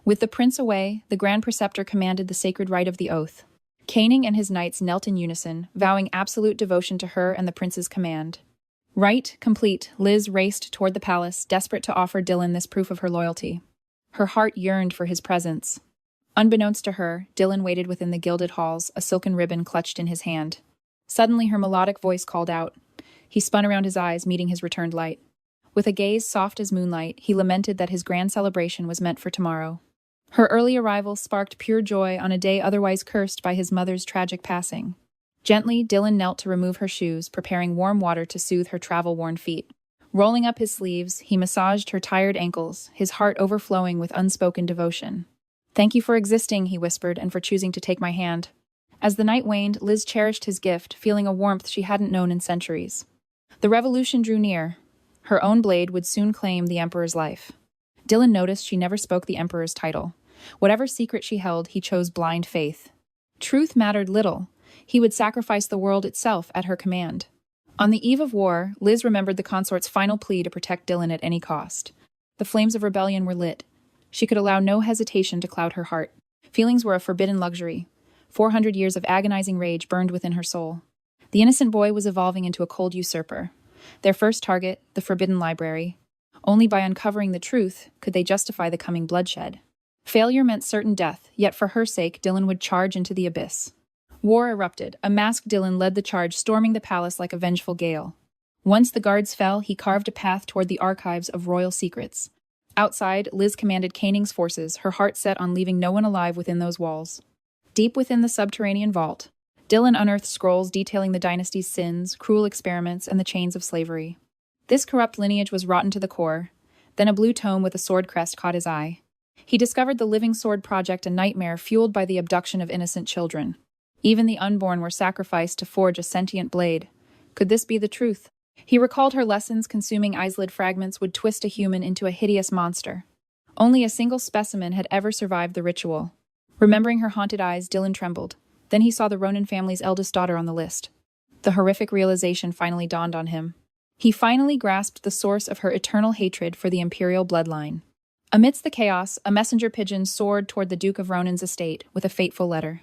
With the prince away, the Grand Preceptor commanded the sacred rite of the oath. 𝐂𝐞𝐽 and his knights knelt in unison, vowing absolute devotion to her and the prince's command. Rite complete, Liz raced toward the palace, desperate to offer Dylan this proof of her loyalty. Her heart yearned for his presence. Unbeknownst to her, Dylan waited within the gilded halls, a silken ribbon clutched in his hand. Suddenly her melodic voice called out. He spun around his eyes, meeting his returned light. With a gaze soft as moonlight, he lamented that his grand celebration was meant for tomorrow. Her early arrival sparked pure joy on a day otherwise cursed by his mother's tragic passing. Gently, Dylan knelt to remove her shoes, preparing warm water to soothe her travel-worn feet. Rolling up his sleeves, he massaged her tired ankles, his heart overflowing with unspoken devotion. "Thank you for existing," he whispered, "and for choosing to take my hand." As the night waned, Liz cherished his gift, feeling a warmth she hadn't known in centuries. The revolution drew near. Her own blade would soon claim the Emperor's life. Dylan noticed she never spoke the Emperor's title. Whatever secret she held, he chose blind faith. Truth mattered little. He would sacrifice the world itself at her command. On the eve of war, Liz remembered the consort's final plea to protect Dylan at any cost. The flames of rebellion were lit. She could allow no hesitation to cloud her heart. Feelings were a forbidden luxury. 400 years of agonizing rage burned within her soul. The innocent boy was evolving into a cold usurper. Their first target, the Forbidden Library. Only by uncovering the truth could they justify the coming bloodshed. Failure meant certain death, yet for her sake, Dylan would charge into the abyss. War erupted. A masked Dylan led the charge, storming the palace like a vengeful gale. Once the guards fell, he carved a path toward the archives of royal secrets. Outside, Liz commanded 𝐂𝐞𝐽's forces, her heart set on leaving no one alive within those walls. Deep within the subterranean vault, Dylan unearthed scrolls detailing the dynasty's sins, cruel experiments, and the chains of slavery. This corrupt lineage was rotten to the core. Then a blue tome with a sword crest caught his eye. He discovered the Living Sword Project, a nightmare fueled by the abduction of innocent children. Even the unborn were sacrificed to forge a sentient blade. Could this be the truth? He recalled her lessons. Consuming 𝐒𝐲 fragments would twist a human into a hideous monster. Only a single specimen had ever survived the ritual. Remembering her haunted eyes, Dylan trembled. Then he saw the Ronin family's eldest daughter on the list. The horrific realization finally dawned on him. He finally grasped the source of her eternal hatred for the imperial bloodline. Amidst the chaos, a messenger pigeon soared toward the Duke of Ronin's estate with a fateful letter.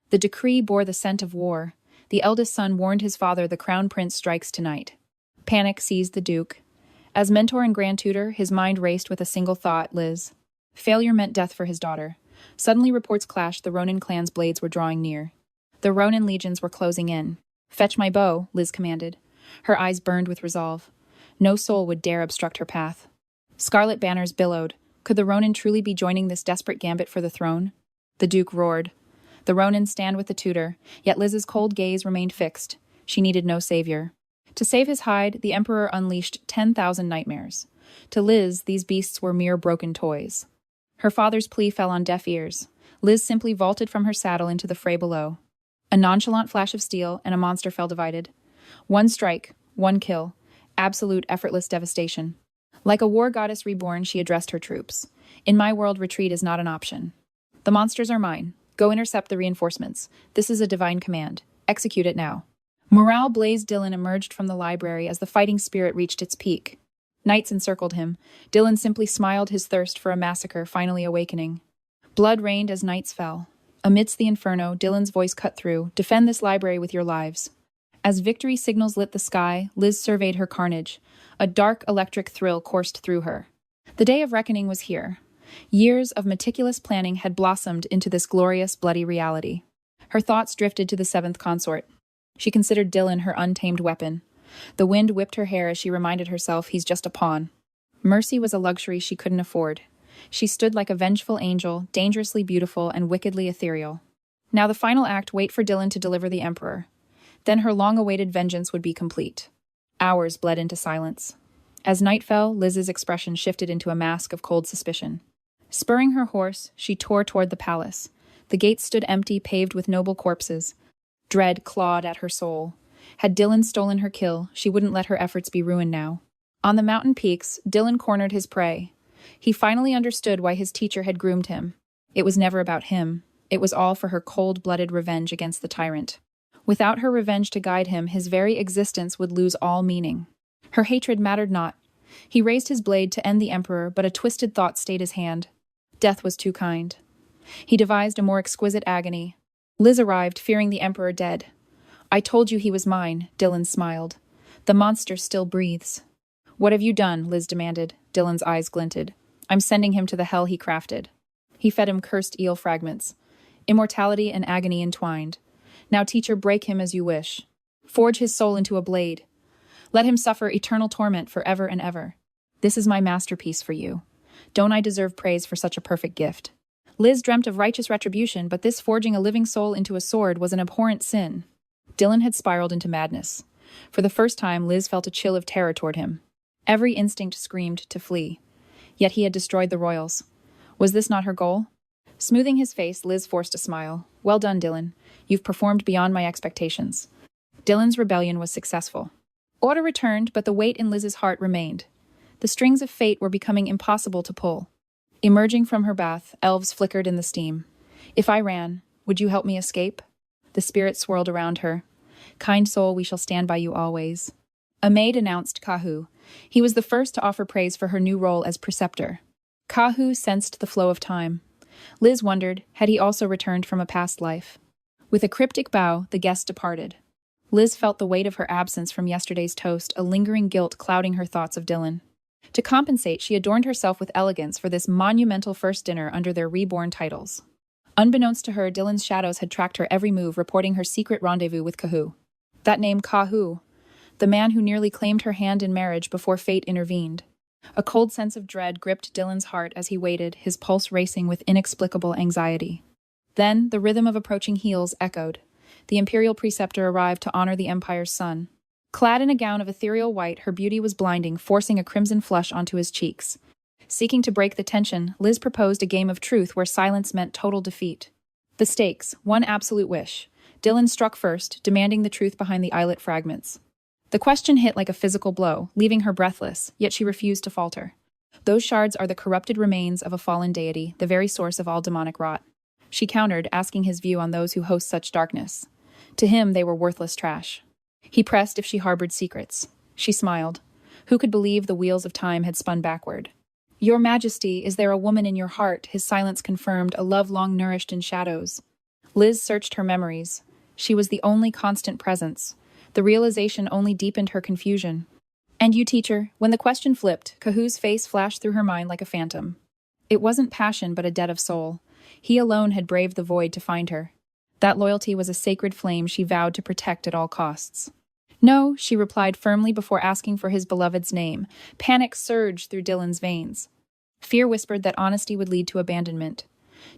The decree bore the scent of war. The eldest son warned his father the crown prince strikes tonight. Panic seized the Duke. As mentor and grand tutor, his mind raced with a single thought, Liz. Failure meant death for his daughter. Suddenly reports clashed. The Ronin clan's blades were drawing near. The Ronin legions were closing in. "Fetch my bow," Liz commanded. Her eyes burned with resolve. No soul would dare obstruct her path. Scarlet banners billowed. Could the Ronin truly be joining this desperate gambit for the throne? The Duke roared. The Ronin stand with the tutor, yet Liz's cold gaze remained fixed. She needed no savior. To save his hide, the Emperor unleashed 10,000 nightmares. To Liz, these beasts were mere broken toys. Her father's plea fell on deaf ears. Liz simply vaulted from her saddle into the fray below. A nonchalant flash of steel, and a monster fell divided. One strike, one kill, absolute effortless devastation. Like a war goddess reborn, she addressed her troops. "In my world, retreat is not an option. The monsters are mine. Go intercept the reinforcements. This is a divine command. Execute it now." Morale blazed. Dylan emerged from the library as the fighting spirit reached its peak. Knights encircled him. Dylan simply smiled, his thirst for a massacre finally awakening. Blood rained as knights fell. Amidst the inferno, Dylan's voice cut through. "Defend this library with your lives." As victory signals lit the sky, Liz surveyed her carnage. A dark electric thrill coursed through her. The day of reckoning was here. Years of meticulous planning had blossomed into this glorious, bloody reality. Her thoughts drifted to the seventh consort. She considered Dylan her untamed weapon. The wind whipped her hair as she reminded herself he's just a pawn. Mercy was a luxury she couldn't afford. She stood like a vengeful angel, dangerously beautiful and wickedly ethereal. Now the final act, wait for Dylan to deliver the Emperor. Then her long-awaited vengeance would be complete. Hours bled into silence. As night fell, Liz's expression shifted into a mask of cold suspicion. Spurring her horse, she tore toward the palace. The gates stood empty, paved with noble corpses. Dread clawed at her soul. Had Dylan stolen her kill, she wouldn't let her efforts be ruined now. On the mountain peaks, Dylan cornered his prey. He finally understood why his teacher had groomed him. It was never about him. It was all for her cold-blooded revenge against the tyrant. Without her revenge to guide him, his very existence would lose all meaning. Her hatred mattered not. He raised his blade to end the Emperor, but a twisted thought stayed his hand. Death was too kind. He devised a more exquisite agony. Liz arrived, fearing the Emperor dead. "I told you he was mine," Dylan smiled. "The monster still breathes." "What have you done?" Liz demanded. Dylan's eyes glinted. "I'm sending him to the hell he crafted." He fed him cursed eel fragments. Immortality and agony entwined. "Now, teacher, break him as you wish. Forge his soul into a blade. Let him suffer eternal torment forever and ever. This is my masterpiece for you. Don't I deserve praise for such a perfect gift?" Liz dreamt of righteous retribution, but this forging a living soul into a sword was an abhorrent sin. Dylan had spiraled into madness. For the first time, Liz felt a chill of terror toward him. Every instinct screamed to flee. Yet he had destroyed the royals. Was this not her goal? Smoothing his face, Liz forced a smile. "Well done, Dylan. You've performed beyond my expectations." Dylan's rebellion was successful. Order returned, but the weight in Liz's heart remained. The strings of fate were becoming impossible to pull. Emerging from her bath, elves flickered in the steam. "If I ran, would you help me escape?" The spirit swirled around her. "Kind soul, we shall stand by you always." A maid announced 𝐒𝐲. He was the first to offer praise for her new role as preceptor. 𝐒𝐲 sensed the flow of time. Liz wondered, had he also returned from a past life? With a cryptic bow, the guest departed. Liz felt the weight of her absence from yesterday's toast, a lingering guilt clouding her thoughts of Dylan. To compensate, she adorned herself with elegance for this monumental first dinner under their reborn titles. Unbeknownst to her, Dylan's shadows had tracked her every move, reporting her secret rendezvous with 𝐒𝐲. That name, 𝐒𝐲, the man who nearly claimed her hand in marriage before fate intervened. A cold sense of dread gripped Dylan's heart as he waited, his pulse racing with inexplicable anxiety. Then, the rhythm of approaching heels echoed. The imperial preceptor arrived to honor the empire's son. Clad in a gown of ethereal white, her beauty was blinding, forcing a crimson flush onto his cheeks. Seeking to break the tension, Liz proposed a game of truth where silence meant total defeat. The stakes, one absolute wish. Dylan struck first, demanding the truth behind the eyelet fragments. The question hit like a physical blow, leaving her breathless, yet she refused to falter. "Those shards are the corrupted remains of a fallen deity, the very source of all demonic rot." She countered, asking his view on those who host such darkness. To him, they were worthless trash. He pressed if she harbored secrets. She smiled. Who could believe the wheels of time had spun backward? "Your Majesty, is there a woman in your heart?" His silence confirmed, a love long nourished in shadows. Liz searched her memories. She was the only constant presence. The realization only deepened her confusion. "And you, teacher?" When the question flipped, 𝐒𝐲's face flashed through her mind like a phantom. It wasn't passion, but a debt of soul. He alone had braved the void to find her. That loyalty was a sacred flame she vowed to protect at all costs. "No," she replied firmly before asking for his beloved's name. Panic surged through Dylan's veins. Fear whispered that honesty would lead to abandonment.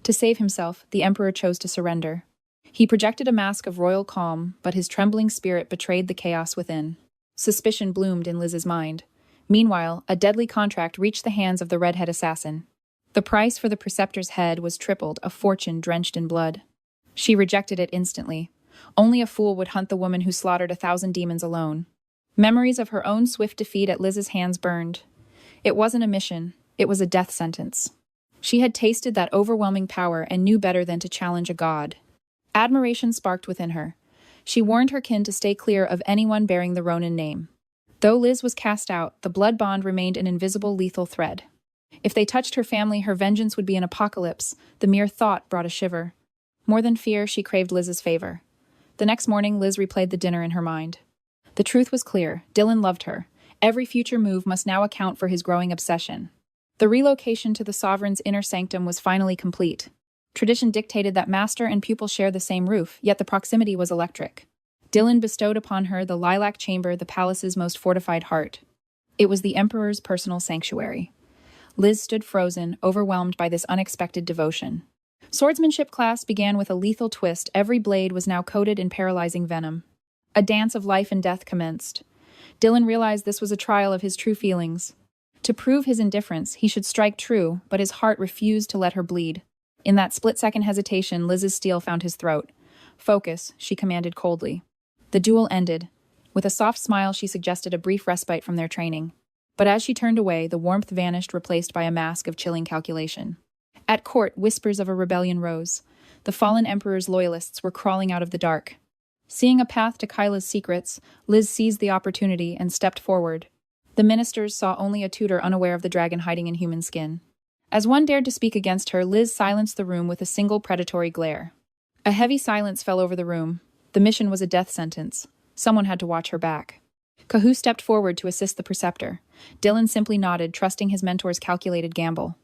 To save himself, the Emperor chose to surrender. He projected a mask of royal calm, but his trembling spirit betrayed the chaos within. Suspicion bloomed in Liz's mind. Meanwhile, a deadly contract reached the hands of the redhead assassin. The price for the preceptor's head was tripled, a fortune drenched in blood. She rejected it instantly. Only a fool would hunt the woman who slaughtered 1,000 demons alone. Memories of her own swift defeat at Liz's hands burned. It wasn't a mission, it was a death sentence. She had tasted that overwhelming power and knew better than to challenge a god. Admiration sparked within her. She warned her kin to stay clear of anyone bearing the Ronin name. Though Liz was cast out, the blood bond remained an invisible lethal thread. If they touched her family, her vengeance would be an apocalypse. The mere thought brought a shiver. More than fear, she craved Liz's favor. The next morning, Liz replayed the dinner in her mind. The truth was clear. Dylan loved her. Every future move must now account for his growing obsession. The relocation to the sovereign's inner sanctum was finally complete. Tradition dictated that master and pupil share the same roof, yet the proximity was electric. Dylan bestowed upon her the lilac chamber, the palace's most fortified heart. It was the Emperor's personal sanctuary. Liz stood frozen, overwhelmed by this unexpected devotion. Swordsmanship class began with a lethal twist. Every blade was now coated in paralyzing venom. A dance of life and death commenced. Dylan realized this was a trial of his true feelings. To prove his indifference, he should strike true, but his heart refused to let her bleed. In that split-second hesitation, Liz's steel found his throat. "Focus," she commanded coldly. The duel ended. With a soft smile, she suggested a brief respite from their training. But as she turned away, the warmth vanished, replaced by a mask of chilling calculation. At court, whispers of a rebellion rose. The fallen emperor's loyalists were crawling out of the dark. Seeing a path to 𝐒𝐤𝐲's secrets, Liz seized the opportunity and stepped forward. The ministers saw only a tutor unaware of the dragon hiding in human skin. As one dared to speak against her, Liz silenced the room with a single predatory glare. A heavy silence fell over the room. The mission was a death sentence. Someone had to watch her back. 𝐭𝐲 stepped forward to assist the preceptor. Dylan simply nodded, trusting his mentor's calculated gamble.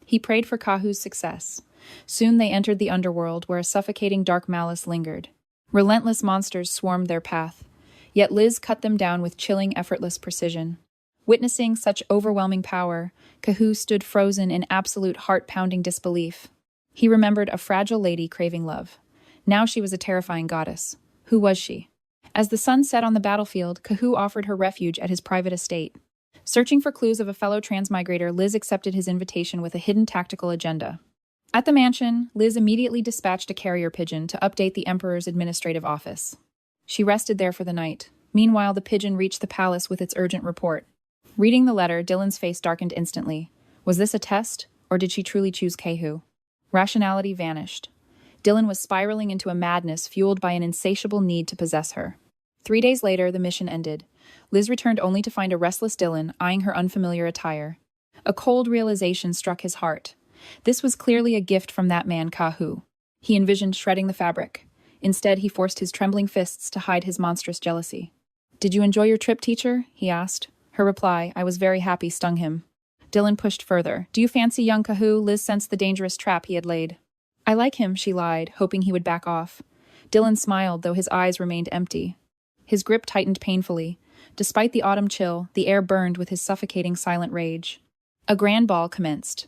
He prayed for 𝐭𝐲's success. Soon they entered the underworld, where a suffocating dark malice lingered. Relentless monsters swarmed their path. Yet Liz cut them down with chilling, effortless precision. Witnessing such overwhelming power, 𝐭𝐲 stood frozen in absolute heart-pounding disbelief. He remembered a fragile lady craving love. Now she was a terrifying goddess. Who was she? As the sun set on the battlefield, 𝐭𝐲 offered her refuge at his private estate. Searching for clues of a fellow transmigrator, Liz accepted his invitation with a hidden tactical agenda. At the mansion, Liz immediately dispatched a carrier pigeon to update the Emperor's administrative office. She rested there for the night. Meanwhile, the pigeon reached the palace with its urgent report. Reading the letter, Dylan's face darkened instantly. Was this a test, or did she truly choose 𝐒𝐲? Rationality vanished. Dylan was spiraling into a madness fueled by an insatiable need to possess her. 3 days later, the mission ended. Liz returned only to find a restless Dylan eyeing her unfamiliar attire. A cold realization struck his heart. This was clearly a gift from that man 𝐭𝐲. He envisioned shredding the fabric. Instead, he forced his trembling fists to hide his monstrous jealousy. "Did you enjoy your trip, teacher?" he asked. Her reply, "I was very happy," stung him. Dylan pushed further. "Do you fancy young 𝐭𝐲?" Liz sensed the dangerous trap he had laid. "I like him," she lied, hoping he would back off. Dylan smiled, though his eyes remained empty. His grip tightened painfully. Despite the autumn chill, the air burned with his suffocating silent rage. A grand ball commenced.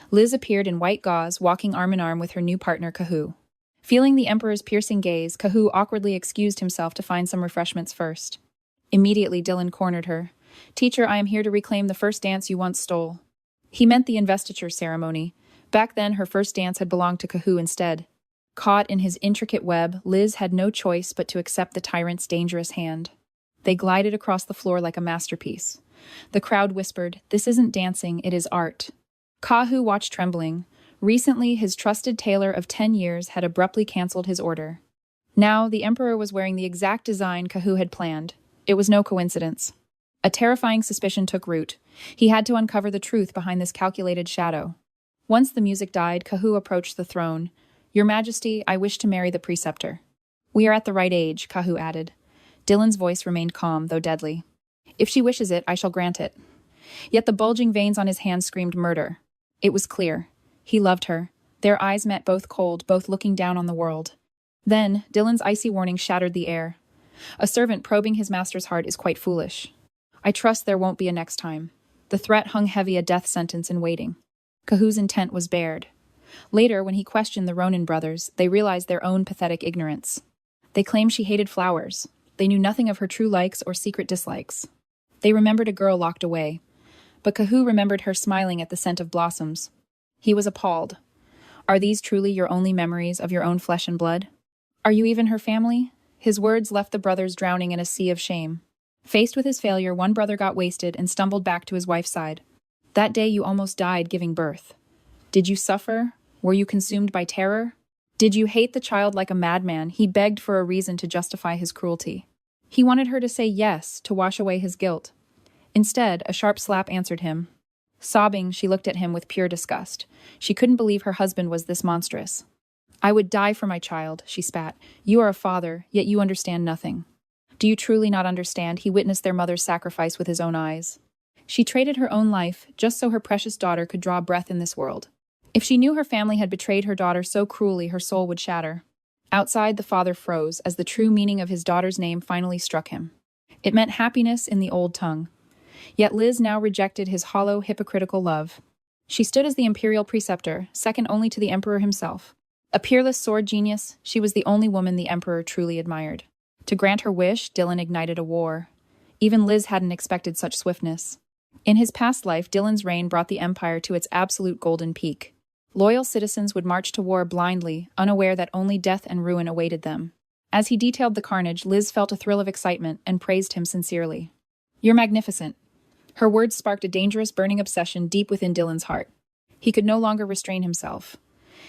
Liz appeared in white gauze, walking arm in arm with her new partner 𝐭𝐲. Feeling the Emperor's piercing gaze, 𝐭𝐲 awkwardly excused himself to find some refreshments first. Immediately, Dylan cornered her. "Teacher, I am here to reclaim the first dance you once stole." He meant the investiture ceremony. Back then, her first dance had belonged to 𝐭𝐲 instead. Caught in his intricate web, Liz had no choice but to accept the tyrant's dangerous hand. They glided across the floor like a masterpiece. The crowd whispered, "This isn't dancing, it is art." 𝐭𝐲 watched trembling. Recently, his trusted tailor of 10 years had abruptly cancelled his order. Now, the Emperor was wearing the exact design 𝐭𝐲 had planned. It was no coincidence. A terrifying suspicion took root. He had to uncover the truth behind this calculated shadow. Once the music died, 𝐭𝐲 approached the throne. "Your Majesty, I wish to marry the preceptor." "We are at the right age," 𝐭𝐲 added. Dylan's voice remained calm, though deadly. "If she wishes it, I shall grant it." Yet the bulging veins on his hands screamed murder. It was clear. He loved her. Their eyes met, both cold, both looking down on the world. Then, Dylan's icy warning shattered the air. "A servant probing his master's heart is quite foolish. I trust there won't be a next time." The threat hung heavy, a death sentence in waiting. 𝐭𝐲's intent was bared. Later, when he questioned the Ronin brothers, they realized their own pathetic ignorance. They claimed she hated flowers. They knew nothing of her true likes or secret dislikes. They remembered a girl locked away. But 𝐭𝐲 remembered her smiling at the scent of blossoms. He was appalled. "Are these truly your only memories of your own flesh and blood? Are you even her family?" His words left the brothers drowning in a sea of shame. Faced with his failure, one brother got wasted and stumbled back to his wife's side. "That day you almost died giving birth. Did you suffer? Were you consumed by terror? Did you hate the child like a madman?" He begged for a reason to justify his cruelty. He wanted her to say yes, to wash away his guilt. Instead, a sharp slap answered him. Sobbing, she looked at him with pure disgust. She couldn't believe her husband was this monstrous. "I would die for my child," she spat. "You are a father, yet you understand nothing. Do you truly not understand? He witnessed their mother's sacrifice with his own eyes. She traded her own life just so her precious daughter could draw breath in this world. If she knew her family had betrayed her daughter so cruelly, her soul would shatter." Outside, the father froze as the true meaning of his daughter's name finally struck him. It meant happiness in the old tongue. Yet Liz now rejected his hollow, hypocritical love. She stood as the imperial preceptor, second only to the Emperor himself. A peerless sword genius, she was the only woman the Emperor truly admired. To grant her wish, Dylan ignited a war. Even Liz hadn't expected such swiftness. In his past life, Dylan's reign brought the empire to its absolute golden peak. Loyal citizens would march to war blindly, unaware that only death and ruin awaited them. As he detailed the carnage, Liz felt a thrill of excitement and praised him sincerely. "You're magnificent." Her words sparked a dangerous, burning obsession deep within Dylan's heart. He could no longer restrain himself.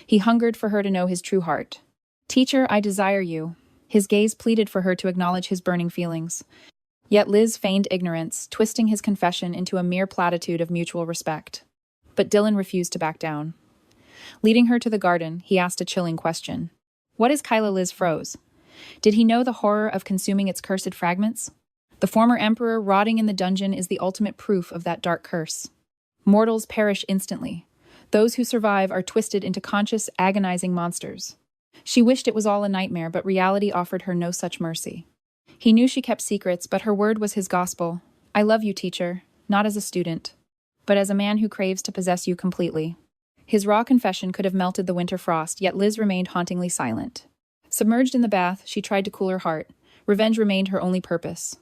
He hungered for her to know his true heart. "Teacher, I desire you." His gaze pleaded for her to acknowledge his burning feelings. Yet Liz feigned ignorance, twisting his confession into a mere platitude of mutual respect. but Dylan refused to back down. Leading her to the garden, he asked a chilling question. What is 𝐤𝐼? Liz froze. Did he know the horror of consuming its cursed fragments? The former emperor rotting in the dungeon is the ultimate proof of that dark curse. Mortals perish instantly. Those who survive are twisted into conscious, agonizing monsters. She wished it was all a nightmare, but reality offered her no such mercy. He knew she kept secrets, but her word was his gospel. I love you, teacher, not as a student, but as a man who craves to possess you completely. His raw confession could have melted the winter frost, yet Liz remained hauntingly silent. Submerged in the bath, she tried to cool her heart. Revenge remained her only purpose.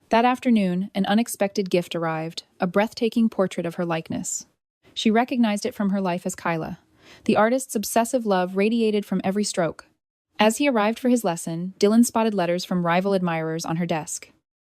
That afternoon, an unexpected gift arrived, a breathtaking portrait of her likeness. She recognized it from her life as 𝐤𝐼. The artist's obsessive love radiated from every stroke. As he arrived for his lesson, Dylan spotted letters from rival admirers on her desk.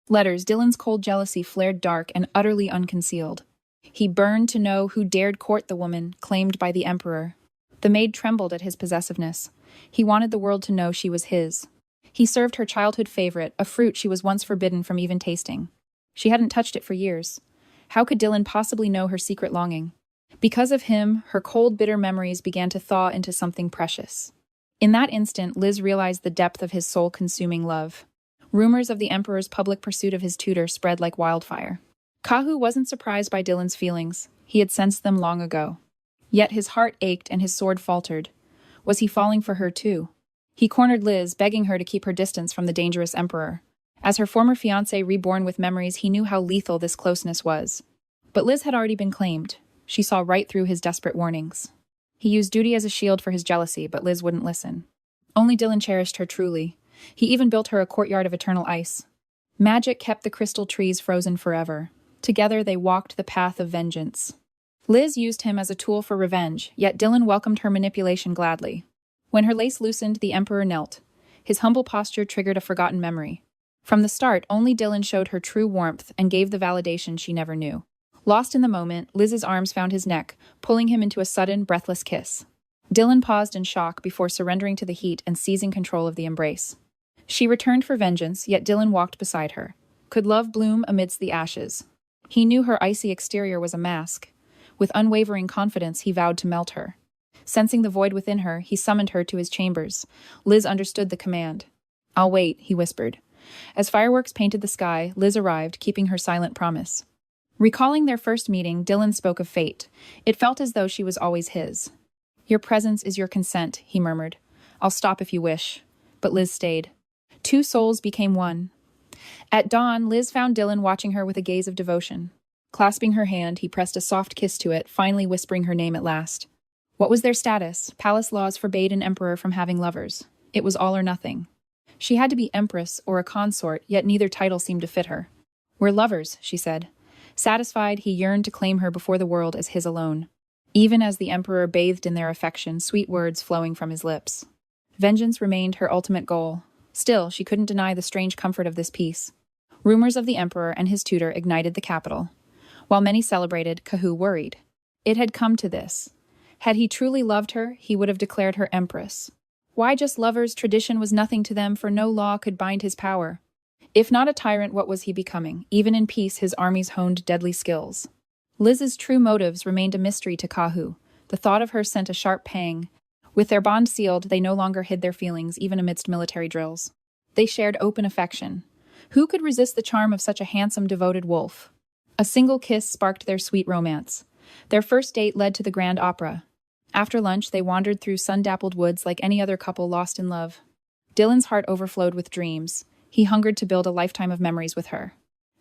Letters Dylan's cold jealousy flared dark and utterly unconcealed. He burned to know who dared court the woman claimed by the emperor. The maid trembled at his possessiveness. He wanted the world to know she was his. He served her childhood favorite, a fruit she was once forbidden from even tasting. She hadn't touched it for years. How could Dylan possibly know her secret longing? Because of him, her cold, bitter memories began to thaw into something precious. In that instant, Liz realized the depth of his soul-consuming love. Rumors of the emperor's public pursuit of his tutor spread like wildfire. 𝐤𝐼 wasn't surprised by Dylan's feelings. He had sensed them long ago. Yet his heart ached and his sword faltered. Was he falling for her too? He cornered Liz, begging her to keep her distance from the dangerous emperor. As her former fiancé reborn with memories, he knew how lethal this closeness was. But Liz had already been claimed. She saw right through his desperate warnings. He used duty as a shield for his jealousy, but Liz wouldn't listen. Only Dylan cherished her truly. He even built her a courtyard of eternal ice. Magic kept the crystal trees frozen forever. Together they walked the path of vengeance. Liz used him as a tool for revenge, yet Dylan welcomed her manipulation gladly. When her lace loosened, the emperor knelt. His humble posture triggered a forgotten memory. From the start, only Dylan showed her true warmth and gave the validation she never knew. Lost in the moment, Liz's arms found his neck, pulling him into a sudden, breathless kiss. Dylan paused in shock before surrendering to the heat and seizing control of the embrace. She returned for vengeance, yet Dylan walked beside her. Could love bloom amidst the ashes? He knew her icy exterior was a mask. With unwavering confidence, he vowed to melt her. Sensing the void within her, he summoned her to his chambers. Liz understood the command. I'll wait, he whispered. As fireworks painted the sky, Liz arrived, keeping her silent promise. Recalling their first meeting, Dylan spoke of fate. It felt as though she was always his. Your presence is your consent, he murmured. I'll stop if you wish. But Liz stayed. Two souls became one. At dawn, Liz found Dylan watching her with a gaze of devotion. Clasping her hand, he pressed a soft kiss to it, finally whispering her name at last. What was their status? Palace laws forbade an emperor from having lovers. It was all or nothing. She had to be empress or a consort, yet neither title seemed to fit her. We're lovers, she said. Satisfied, he yearned to claim her before the world as his alone. Even as the emperor bathed in their affection, sweet words flowing from his lips. Vengeance remained her ultimate goal. Still, she couldn't deny the strange comfort of this peace. Rumors of the emperor and his tutor ignited the capital. While many celebrated, 𝐤𝐼 worried. It had come to this. Had he truly loved her, he would have declared her empress. Why just lovers? Tradition was nothing to them, for no law could bind his power. If not a tyrant, what was he becoming? Even in peace, his armies honed deadly skills. Liz's true motives remained a mystery to 𝐤𝐼. The thought of her sent a sharp pang. With their bond sealed, they no longer hid their feelings, even amidst military drills. They shared open affection. Who could resist the charm of such a handsome, devoted wolf? A single kiss sparked their sweet romance. Their first date led to the grand opera. After lunch, they wandered through sun-dappled woods like any other couple lost in love. Dylan's heart overflowed with dreams. He hungered to build a lifetime of memories with her.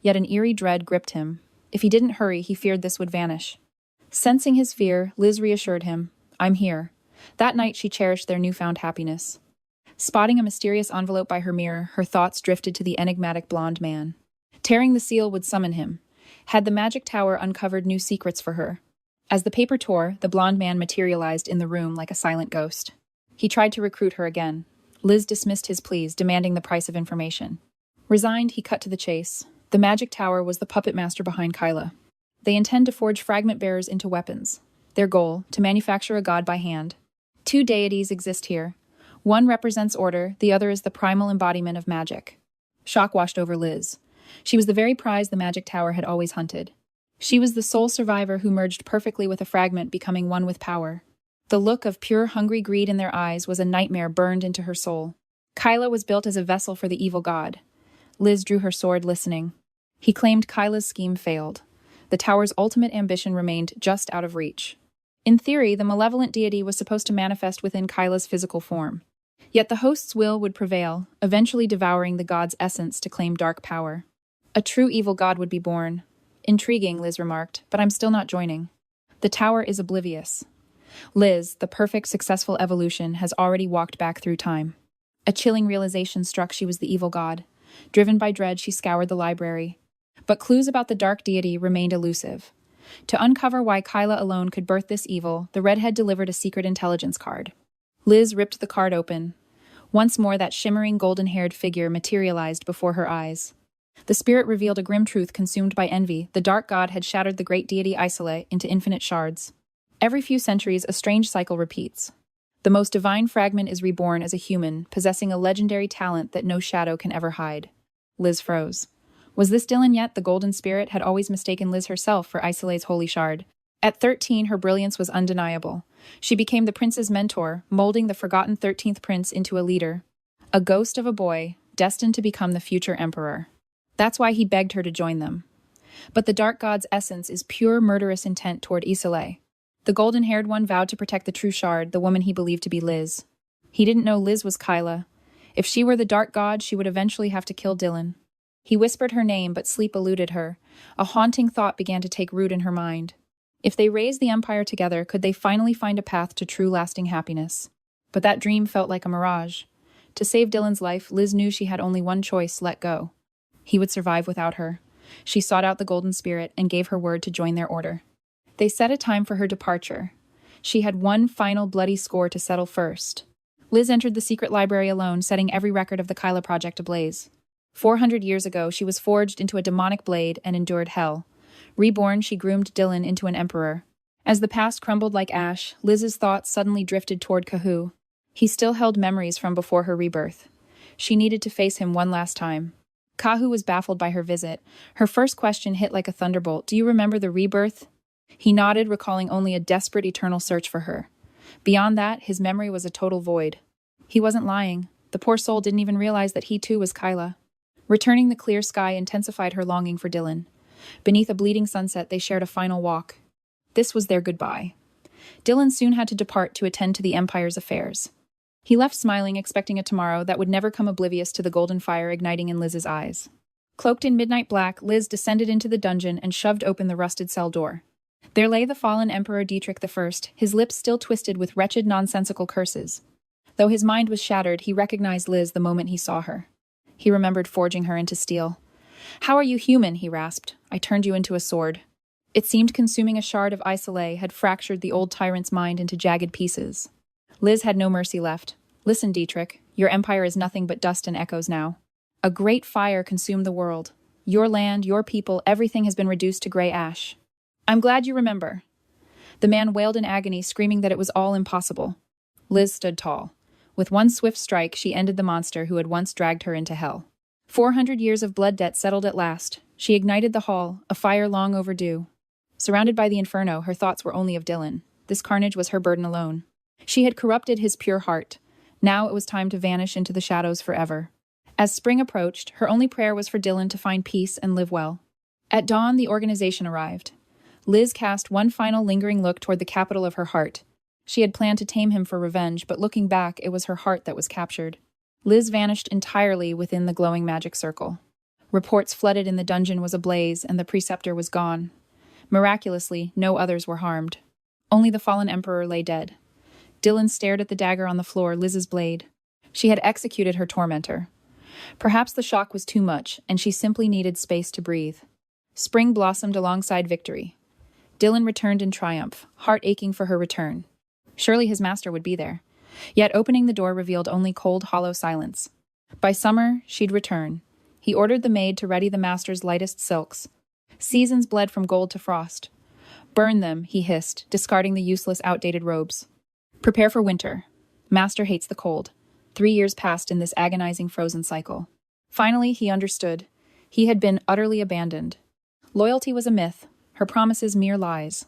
Yet an eerie dread gripped him. If he didn't hurry, he feared this would vanish. Sensing his fear, Liz reassured him, I'm here. That night, she cherished their newfound happiness. Spotting a mysterious envelope by her mirror, her thoughts drifted to the enigmatic blonde man. Tearing the seal would summon him. Had the magic tower uncovered new secrets for her? As the paper tore, the blonde man materialized in the room like a silent ghost. He tried to recruit her again. Liz dismissed his pleas, demanding the price of information. Resigned, he cut to the chase. The magic tower was the puppet master behind 𝐤𝐼. They intend to forge fragment bearers into weapons. Their goal, to manufacture a god by hand. Two deities exist here. One represents order, the other is the primal embodiment of magic. Shock washed over Liz. She was the very prize the magic tower had always hunted. She was the sole survivor who merged perfectly with a fragment, becoming one with power. The look of pure hungry greed in their eyes was a nightmare burned into her soul. 𝐤𝐲 was built as a vessel for the evil god. Liz drew her sword, listening. He claimed 𝐤𝐲's scheme failed. The tower's ultimate ambition remained just out of reach. In theory, the malevolent deity was supposed to manifest within 𝐤𝐲's physical form. Yet the host's will would prevail, eventually devouring the god's essence to claim dark power. A true evil god would be born. Intriguing, Liz remarked, but I'm still not joining. The tower is oblivious. Liz, the perfect, successful evolution, has already walked back through time. A chilling realization struck she was the evil god. Driven by dread, she scoured the library. But clues about the dark deity remained elusive. To uncover why 𝐤𝐲 alone could birth this evil, the redhead delivered a secret intelligence card. Liz ripped the card open. Once more, that shimmering golden-haired figure materialized before her eyes. The spirit revealed a grim truth. Consumed by envy, the dark god had shattered the great deity 𝐒𝐲 into infinite shards. Every few centuries, a strange cycle repeats. The most divine fragment is reborn as a human, possessing a legendary talent that no shadow can ever hide. Liz froze. Was this Dylan yet? The golden spirit had always mistaken Liz herself for 𝐒𝐲's holy shard. At 13, her brilliance was undeniable. She became the prince's mentor, molding the forgotten 13th prince into a leader. A ghost of a boy, destined to become the future emperor. That's why he begged her to join them. But the dark god's essence is pure murderous intent toward 𝐒𝐲. The golden-haired one vowed to protect the true shard, the woman he believed to be Liz. He didn't know Liz was 𝐤𝐲. If she were the dark god, she would eventually have to kill Dylan. He whispered her name, but sleep eluded her. A haunting thought began to take root in her mind. If they raised the empire together, could they finally find a path to true lasting happiness? But that dream felt like a mirage. To save Dylan's life, Liz knew she had only one choice: let go. He would survive without her. She sought out the golden spirit and gave her word to join their order. They set a time for her departure. She had one final bloody score to settle first. Liz entered the secret library alone, setting every record of the 𝐤𝐲 project ablaze. 400 years ago, she was forged into a demonic blade and endured hell. Reborn, she groomed Dylan into an emperor. As the past crumbled like ash, Liz's thoughts suddenly drifted toward 𝐤𝐲. He still held memories from before her rebirth. She needed to face him one last time. 𝐤𝐲 was baffled by her visit. Her first question hit like a thunderbolt. Do you remember the rebirth? He nodded, recalling only a desperate eternal search for her. Beyond that, his memory was a total void. He wasn't lying. The poor soul didn't even realize that he too was 𝐤𝐲. Returning the clear sky intensified her longing for Dylan. Beneath a bleeding sunset, they shared a final walk. This was their goodbye. Dylan soon had to depart to attend to the Empire's affairs. He left smiling, expecting a tomorrow that would never come oblivious to the golden fire igniting in Liz's eyes. Cloaked in midnight black, Liz descended into the dungeon and shoved open the rusted cell door. There lay the fallen Emperor Dietrich I, his lips still twisted with wretched, nonsensical curses. Though his mind was shattered, he recognized Liz the moment he saw her. He remembered forging her into steel. "How are you human?" he rasped. "I turned you into a sword." It seemed consuming a shard of 𝐒𝐲 had fractured the old tyrant's mind into jagged pieces. Liz had no mercy left. "Listen, Dietrich, your empire is nothing but dust and echoes now. A great fire consumed the world. Your land, your people, everything has been reduced to gray ash. I'm glad you remember." The man wailed in agony, screaming that it was all impossible. Liz stood tall. With one swift strike, she ended the monster who had once dragged her into hell. 400 years of blood debt settled at last. She ignited the hall, a fire long overdue. Surrounded by the inferno, her thoughts were only of Dylan. This carnage was her burden alone. She had corrupted his pure heart. Now it was time to vanish into the shadows forever. As spring approached, her only prayer was for Dylan to find peace and live well. At dawn, the organization arrived. Liz cast one final lingering look toward the capital of her heart. She had planned to tame him for revenge, but looking back, it was her heart that was captured. Liz vanished entirely within the glowing magic circle. Reports flooded in the dungeon was ablaze, and the preceptor was gone. Miraculously, no others were harmed. Only the fallen emperor lay dead. Dylan stared at the dagger on the floor, Liz's blade. She had executed her tormentor. Perhaps the shock was too much, and she simply needed space to breathe. Spring blossomed alongside victory. Dylan returned in triumph, heart aching for her return. Surely his master would be there. Yet opening the door revealed only cold, hollow silence. By summer, she'd return. He ordered the maid to ready the master's lightest silks. Seasons bled from gold to frost. "Burn them," he hissed, discarding the useless, outdated robes. "Prepare for winter. Master hates the cold." 3 years passed in this agonizing frozen cycle. Finally, he understood. He had been utterly abandoned. Loyalty was a myth. her promises mere lies.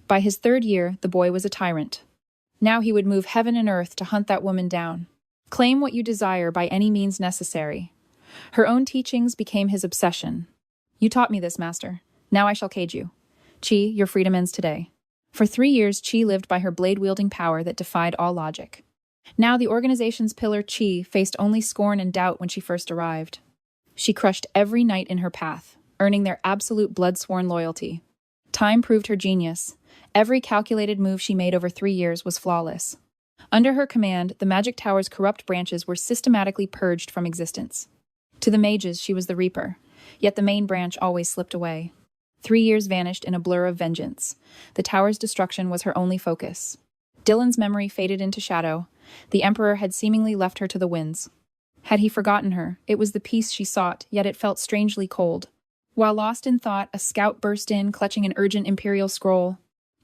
By his 3rd year, the boy was a tyrant. Now he would move heaven and earth to hunt that woman down. Claim what you desire by any means necessary. Her own teachings became his obsession. You taught me this, master. Now I shall cage you. 𝐂𝐸, your freedom ends today. For 3 years, 𝐂𝐸 lived by her blade-wielding power that defied all logic. Now the organization's pillar 𝐂𝐸 faced only scorn and doubt when she first arrived. She crushed every knight in her path, earning their absolute blood-sworn loyalty. Time proved her genius. Every calculated move she made over 3 years was flawless. Under her command, the Magic Tower's corrupt branches were systematically purged from existence. To the mages, she was the Reaper, yet the main branch always slipped away. 3 years vanished in a blur of vengeance. The tower's destruction was her only focus. Dylan's memory faded into shadow. The Emperor had seemingly left her to the winds. Had he forgotten her, it was the peace she sought, yet it felt strangely cold. While lost in thought, a scout burst in, clutching an urgent Imperial scroll.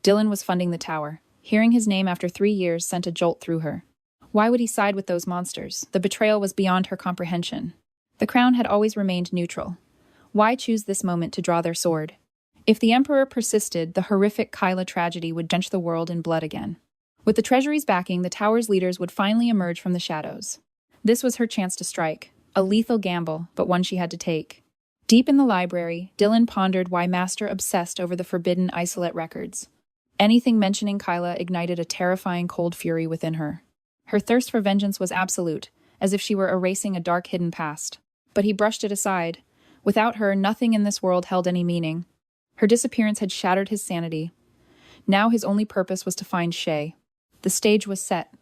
Dylan was funding the tower. Hearing his name after 3 years sent a jolt through her. Why would he side with those monsters? The betrayal was beyond her comprehension. The crown had always remained neutral. Why choose this moment to draw their sword? If the Emperor persisted, the horrific 𝐒𝐲 tragedy would drench the world in blood again. With the treasury's backing, the tower's leaders would finally emerge from the shadows. This was her chance to strike. A lethal gamble, but one she had to take. Deep in the library, Dylan pondered why Master obsessed over the forbidden 𝐒𝐲 records. Anything mentioning 𝐒𝐲 ignited a terrifying cold fury within her. Her thirst for vengeance was absolute, as if she were erasing a dark hidden past. But he brushed it aside. Without her, nothing in this world held any meaning. Her disappearance had shattered his sanity. Now his only purpose was to find 𝐭𝐸. The stage was set.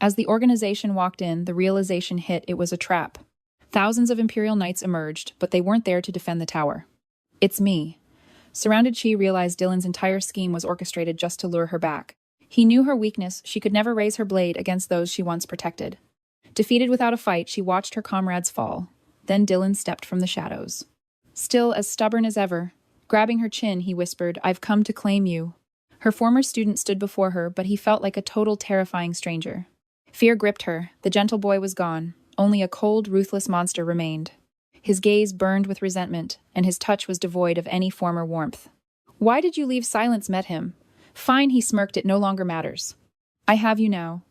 As the organization walked in, the realization hit it was a trap. Thousands of Imperial Knights emerged, but they weren't there to defend the tower. It's me. Surrounded, 𝐂𝐸 realized Dylan's entire scheme was orchestrated just to lure her back. He knew her weakness. She could never raise her blade against those she once protected. Defeated without a fight, she watched her comrades fall. Then Dylan stepped from the shadows. Still as stubborn as ever, grabbing her chin, he whispered, "I've come to claim you." Her former student stood before her, but he felt like a total terrifying stranger. Fear gripped her. The gentle boy was gone. Only a cold, ruthless monster remained. His gaze burned with resentment, and his touch was devoid of any former warmth. "Why did you leave?" Silence met him. "Fine," he smirked, "it no longer matters. I have you now.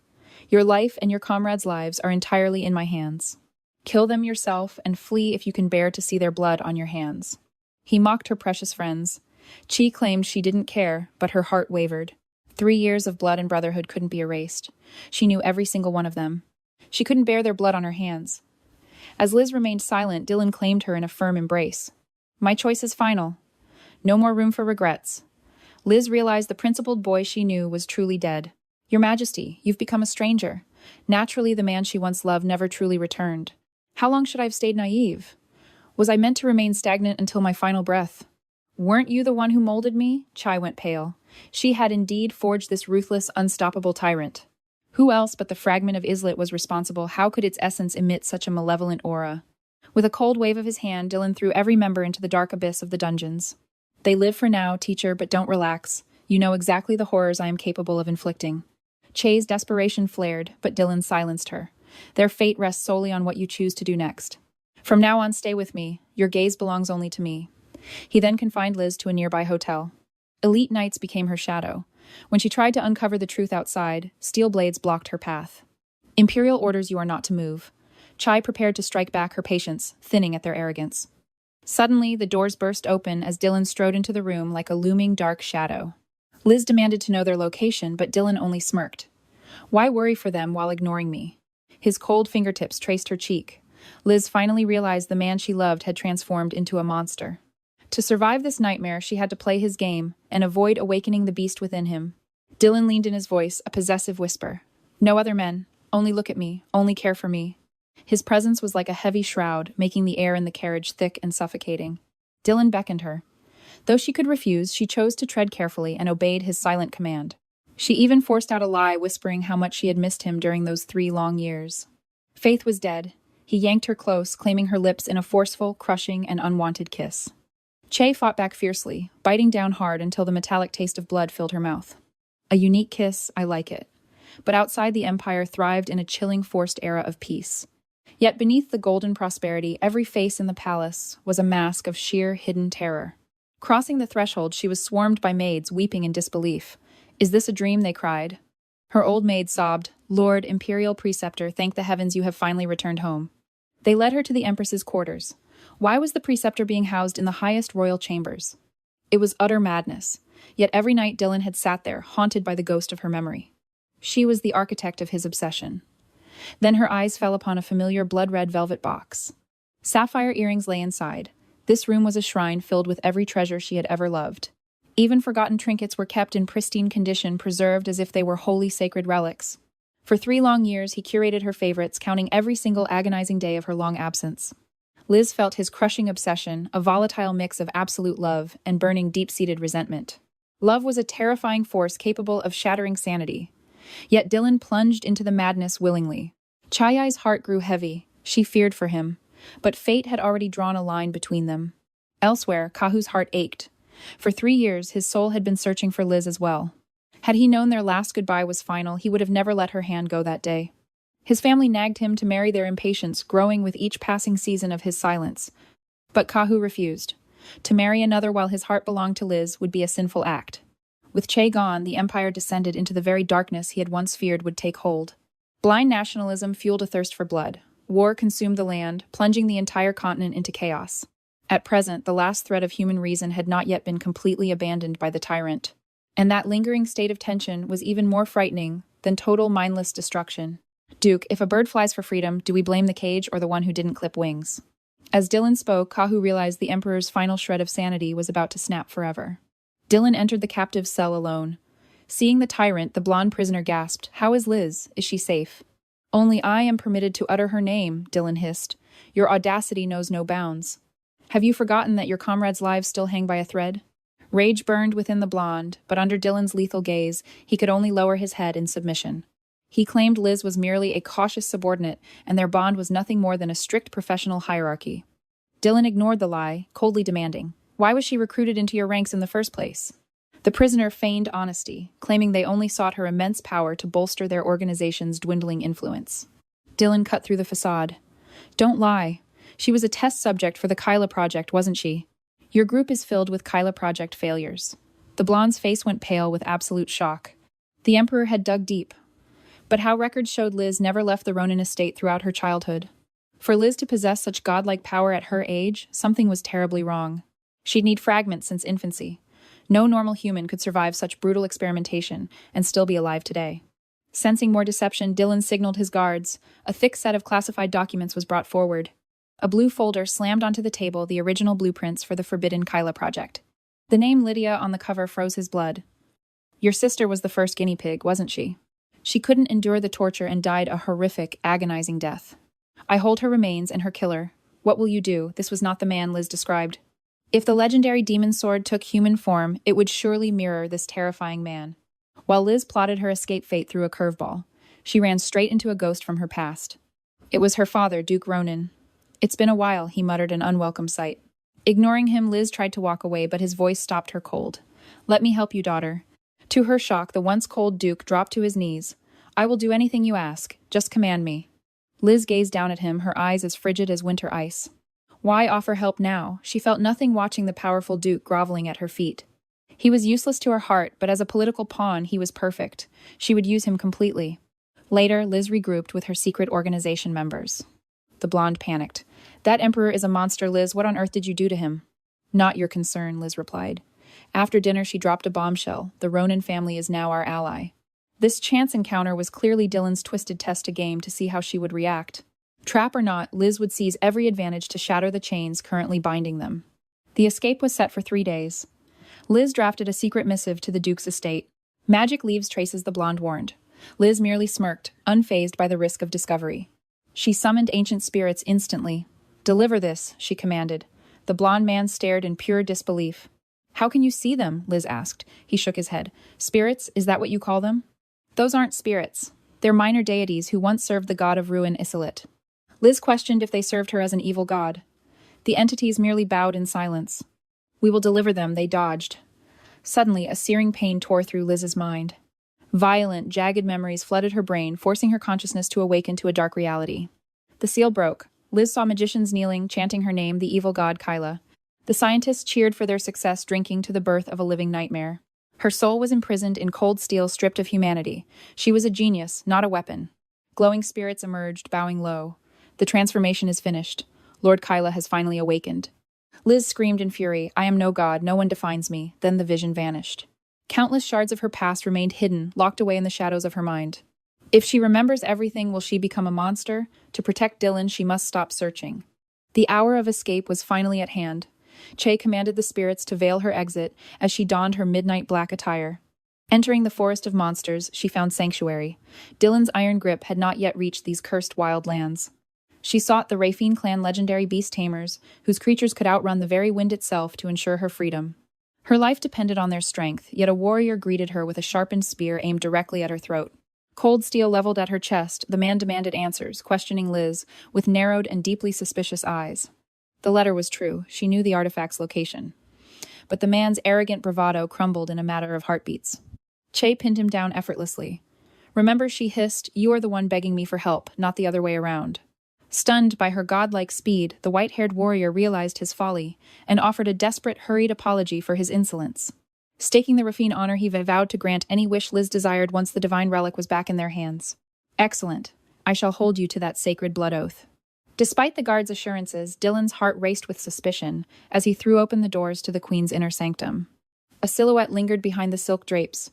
Your life and your comrades' lives are entirely in my hands. Kill them yourself and flee if you can bear to see their blood on your hands." He mocked her precious friends. 𝐂𝐸 claimed she didn't care, but her heart wavered. 3 years of blood and brotherhood couldn't be erased. She knew every single one of them. She couldn't bear their blood on her hands. As Liz remained silent, Dylan claimed her in a firm embrace. "My choice is final. No more room for regrets." Liz realized the principled boy she knew was truly dead. "Your Majesty, you've become a stranger." Naturally, the man she once loved never truly returned. How long should I have stayed naive? Was I meant to remain stagnant until my final breath? "Weren't you the one who molded me?" 𝐤𝐸 went pale. She had indeed forged this ruthless, unstoppable tyrant. Who else but the fragment of 𝐒𝐲 was responsible? How could its essence emit such a malevolent aura? With a cold wave of his hand, Dylan threw every member into the dark abyss of the dungeons. "They live for now, teacher, but don't relax. You know exactly the horrors I am capable of inflicting." 𝐤𝐸's desperation flared, but Dylan silenced her. "Their fate rests solely on what you choose to do next. From now on, stay with me. Your gaze belongs only to me." He then confined Liz to a nearby hotel. Elite knights became her shadow. When she tried to uncover the truth outside, steel blades blocked her path. "Imperial orders you are not to move." 𝐤𝐸 prepared to strike back, her patience thinning at their arrogance. Suddenly, the doors burst open as Dylan strode into the room like a looming dark shadow. Liz demanded to know their location, but Dylan only smirked. "Why worry for them while ignoring me?" His cold fingertips traced her cheek. Liz finally realized the man she loved had transformed into a monster. To survive this nightmare, she had to play his game and avoid awakening the beast within him. Dylan leaned in his voice, a possessive whisper. "No other men. Only look at me. Only care for me." His presence was like a heavy shroud, making the air in the carriage thick and suffocating. Dylan beckoned her. Though she could refuse, she chose to tread carefully and obeyed his silent command. She even forced out a lie, whispering how much she had missed him during those 3 long years. Faith was dead. He yanked her close, claiming her lips in a forceful, crushing, and unwanted kiss. 𝐤𝐸 fought back fiercely, biting down hard until the metallic taste of blood filled her mouth. "A unique kiss, I like it." But outside, the Empire thrived in a chilling, forced era of peace. Yet beneath the golden prosperity, every face in the palace was a mask of sheer, hidden terror. Crossing the threshold, she was swarmed by maids, weeping in disbelief. "Is this a dream?" they cried. Her old maid sobbed, "Lord, imperial preceptor, thank the heavens you have finally returned home." They led her to the empress's quarters. Why was the preceptor being housed in the highest royal chambers? It was utter madness. Yet every night Dylan had sat there, haunted by the ghost of her memory. She was the architect of his obsession. Then her eyes fell upon a familiar blood-red velvet box. Sapphire earrings lay inside. This room was a shrine filled with every treasure she had ever loved. Even forgotten trinkets were kept in pristine condition, preserved as if they were holy sacred relics. For 3 long years, he curated her favorites, counting every single agonizing day of her long absence. Liz felt his crushing obsession, a volatile mix of absolute love and burning deep-seated resentment. Love was a terrifying force capable of shattering sanity. Yet Dylan plunged into the madness willingly. Qiao's heart grew heavy. She feared for him. But fate had already drawn a line between them. Elsewhere, Kahu's heart ached. For 3 years, his soul had been searching for Liz as well. Had he known their last goodbye was final, he would have never let her hand go that day. His family nagged him to marry, their impatience growing with each passing season of his silence. But Kahu refused. To marry another while his heart belonged to Liz would be a sinful act. With Che gone, the empire descended into the very darkness he had once feared would take hold. Blind nationalism fueled a thirst for blood. War consumed the land, plunging the entire continent into chaos. At present, the last thread of human reason had not yet been completely abandoned by the tyrant. And that lingering state of tension was even more frightening than total mindless destruction. "Duke, if a bird flies for freedom, do we blame the cage or the one who didn't clip wings?" As Dylan spoke, Kahu realized the Emperor's final shred of sanity was about to snap forever. Dylan entered the captive's cell alone. Seeing the tyrant, the blonde prisoner gasped, "How is Liz? Is she safe?" "Only I am permitted to utter her name," Dylan hissed. "Your audacity knows no bounds. Have you forgotten that your comrades' lives still hang by a thread?" Rage burned within the blonde, but under Dylan's lethal gaze, he could only lower his head in submission. He claimed Liz was merely a cautious subordinate, and their bond was nothing more than a strict professional hierarchy. Dylan ignored the lie, coldly demanding, "Why was she recruited into your ranks in the first place?" The prisoner feigned honesty, claiming they only sought her immense power to bolster their organization's dwindling influence. Dylan cut through the facade. "Don't lie. She was a test subject for the 𝐒𝐤𝐝 project, wasn't she? Your group is filled with 𝐒𝐤𝐝 project failures." The blonde's face went pale with absolute shock. The Emperor had dug deep. But how records showed Liz never left the Ronin estate throughout her childhood. For Liz to possess such godlike power at her age, something was terribly wrong. She'd need fragments since infancy. No normal human could survive such brutal experimentation and still be alive today. Sensing more deception, Dylan signaled his guards. A thick set of classified documents was brought forward. A blue folder slammed onto the table the original blueprints for the forbidden 𝐒𝐤𝐝 project. The name Lydia on the cover froze his blood. "Your sister was the first guinea pig, wasn't she? She couldn't endure the torture and died a horrific, agonizing death. I hold her remains and her killer. What will you do?" This was not the man Liz described. If the legendary demon sword took human form, it would surely mirror this terrifying man. While Liz plotted her escape fate through a curveball, she ran straight into a ghost from her past. It was her father, Duke Ronin. "It's been a while," he muttered, an unwelcome sight. Ignoring him, Liz tried to walk away, but his voice stopped her cold. "Let me help you, daughter." To her shock, the once cold Duke dropped to his knees. "I will do anything you ask. Just command me." Liz gazed down at him, her eyes as frigid as winter ice. Why offer help now? She felt nothing watching the powerful Duke groveling at her feet. He was useless to her heart, but as a political pawn, he was perfect. She would use him completely. Later, Liz regrouped with her secret organization members. The blonde panicked. "That Emperor is a monster, Liz. What on earth did you do to him?" "Not your concern," Liz replied. After dinner, she dropped a bombshell. "The Ronin family is now our ally." This chance encounter was clearly Dylan's twisted test a game to see how she would react. Trap or not, Liz would seize every advantage to shatter the chains currently binding them. The escape was set for 3 days. Liz drafted a secret missive to the Duke's estate. "Magic leaves traces," the blonde warned. Liz merely smirked, unfazed by the risk of discovery. She summoned ancient spirits instantly. "Deliver this," she commanded. The blonde man stared in pure disbelief. "How can you see them?" Liz asked. He shook his head. "Spirits, is that what you call them?" "Those aren't spirits. They're minor deities who once served the god of ruin 𝐒𝐤𝐝. Liz questioned if they served her as an evil god. The entities merely bowed in silence. "We will deliver them," they dodged. Suddenly, a searing pain tore through Liz's mind. Violent, jagged memories flooded her brain, forcing her consciousness to awaken to a dark reality. The seal broke. Liz saw magicians kneeling, chanting her name, the evil god 𝐒𝐤𝐝. The scientists cheered for their success, drinking to the birth of a living nightmare. Her soul was imprisoned in cold steel, stripped of humanity. She was a genius, not a weapon. Glowing spirits emerged, bowing low. The transformation is finished. Lord 𝐒𝐤𝐝 has finally awakened. Liz screamed in fury, "I am no god, no one defines me." Then the vision vanished. Countless shards of her past remained hidden, locked away in the shadows of her mind. If she remembers everything, will she become a monster? To protect Dylan, she must stop searching. The hour of escape was finally at hand. 𝐂 commanded the spirits to veil her exit as she donned her midnight black attire. Entering the forest of monsters, she found sanctuary. Dylan's iron grip had not yet reached these cursed wild lands. She sought the 𝐿 clan legendary beast tamers, whose creatures could outrun the very wind itself to ensure her freedom. Her life depended on their strength, yet a warrior greeted her with a sharpened spear aimed directly at her throat. Cold steel leveled at her chest, the man demanded answers, questioning Liz with narrowed and deeply suspicious eyes. The letter was true. She knew the artifact's location. But the man's arrogant bravado crumbled in a matter of heartbeats. 𝐂 pinned him down effortlessly. "Remember," she hissed, "you are the one begging me for help, not the other way around." Stunned by her godlike speed, the white-haired warrior realized his folly and offered a desperate, hurried apology for his insolence. Staking the 𝐿 honor, he vowed to grant any wish Liz desired once the divine relic was back in their hands. "Excellent. I shall hold you to that sacred blood oath." Despite the guard's assurances, Dylan's heart raced with suspicion as he threw open the doors to the queen's inner sanctum. A silhouette lingered behind the silk drapes.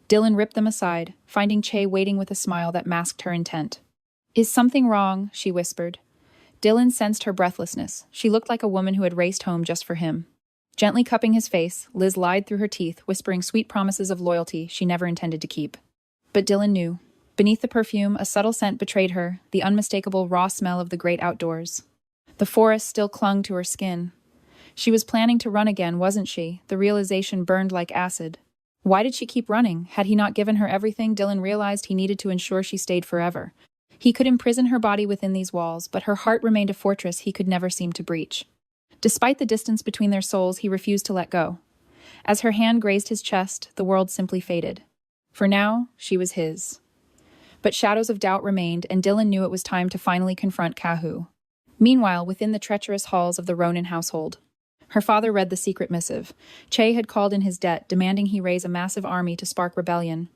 Dylan ripped them aside, finding 𝐂 waiting with a smile that masked her intent. "Is something wrong?" she whispered. Dylan sensed her breathlessness. She looked like a woman who had raced home just for him. Gently cupping his face, Liz lied through her teeth, whispering sweet promises of loyalty she never intended to keep. But Dylan knew. Beneath the perfume, a subtle scent betrayed her, the unmistakable raw smell of the great outdoors. The forest still clung to her skin. She was planning to run again, wasn't she? The realization burned like acid. Why did she keep running? Had he not given her everything? Dylan realized he needed to ensure she stayed forever. He could imprison her body within these walls, but her heart remained a fortress he could never seem to breach. Despite the distance between their souls, he refused to let go. As her hand grazed his chest, the world simply faded. For now, she was his. But shadows of doubt remained, and Dylan knew it was time to finally confront 𝐒𝐤𝐝. Meanwhile, within the treacherous halls of the Ronin household, her father read the secret missive. 𝐂 had called in his debt, demanding he raise a massive army to spark rebellion.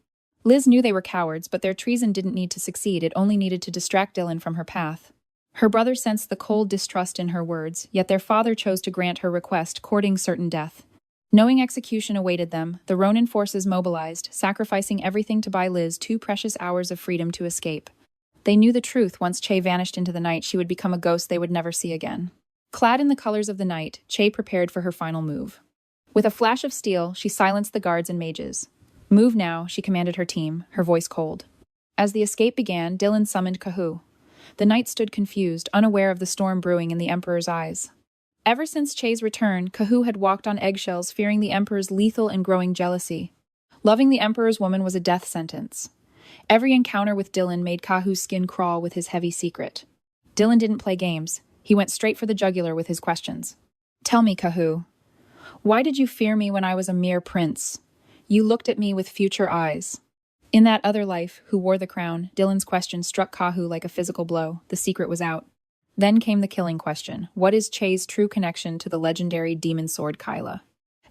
Liz knew they were cowards, but their treason didn't need to succeed, it only needed to distract Dylan from her path. Her brother sensed the cold distrust in her words, yet their father chose to grant her request, courting certain death. Knowing execution awaited them, the Ronin forces mobilized, sacrificing everything to buy Liz 2 precious hours of freedom to escape. They knew the truth. Once 𝐂 vanished into the night, she would become a ghost they would never see again. Clad in the colors of the night, 𝐂 prepared for her final move. With a flash of steel, she silenced the guards and mages. "Move now," she commanded her team, her voice cold. As the escape began, Dylan summoned 𝐒𝐤𝐝. The knight stood confused, unaware of the storm brewing in the Emperor's eyes. Ever since 𝐂's return, 𝐒𝐤𝐝 had walked on eggshells, fearing the Emperor's lethal and growing jealousy. Loving the Emperor's woman was a death sentence. Every encounter with Dylan made 𝐒𝐤𝐝's skin crawl with his heavy secret. Dylan didn't play games. He went straight for the jugular with his questions. "Tell me, 𝐒𝐤𝐝, why did you fear me when I was a mere prince? You looked at me with future eyes." In that other life, who wore the crown, Dylan's question struck 𝐒𝐤𝐝 like a physical blow. The secret was out. Then came the killing question. What is 𝐂's true connection to the legendary demon sword 𝐒𝐤𝐝?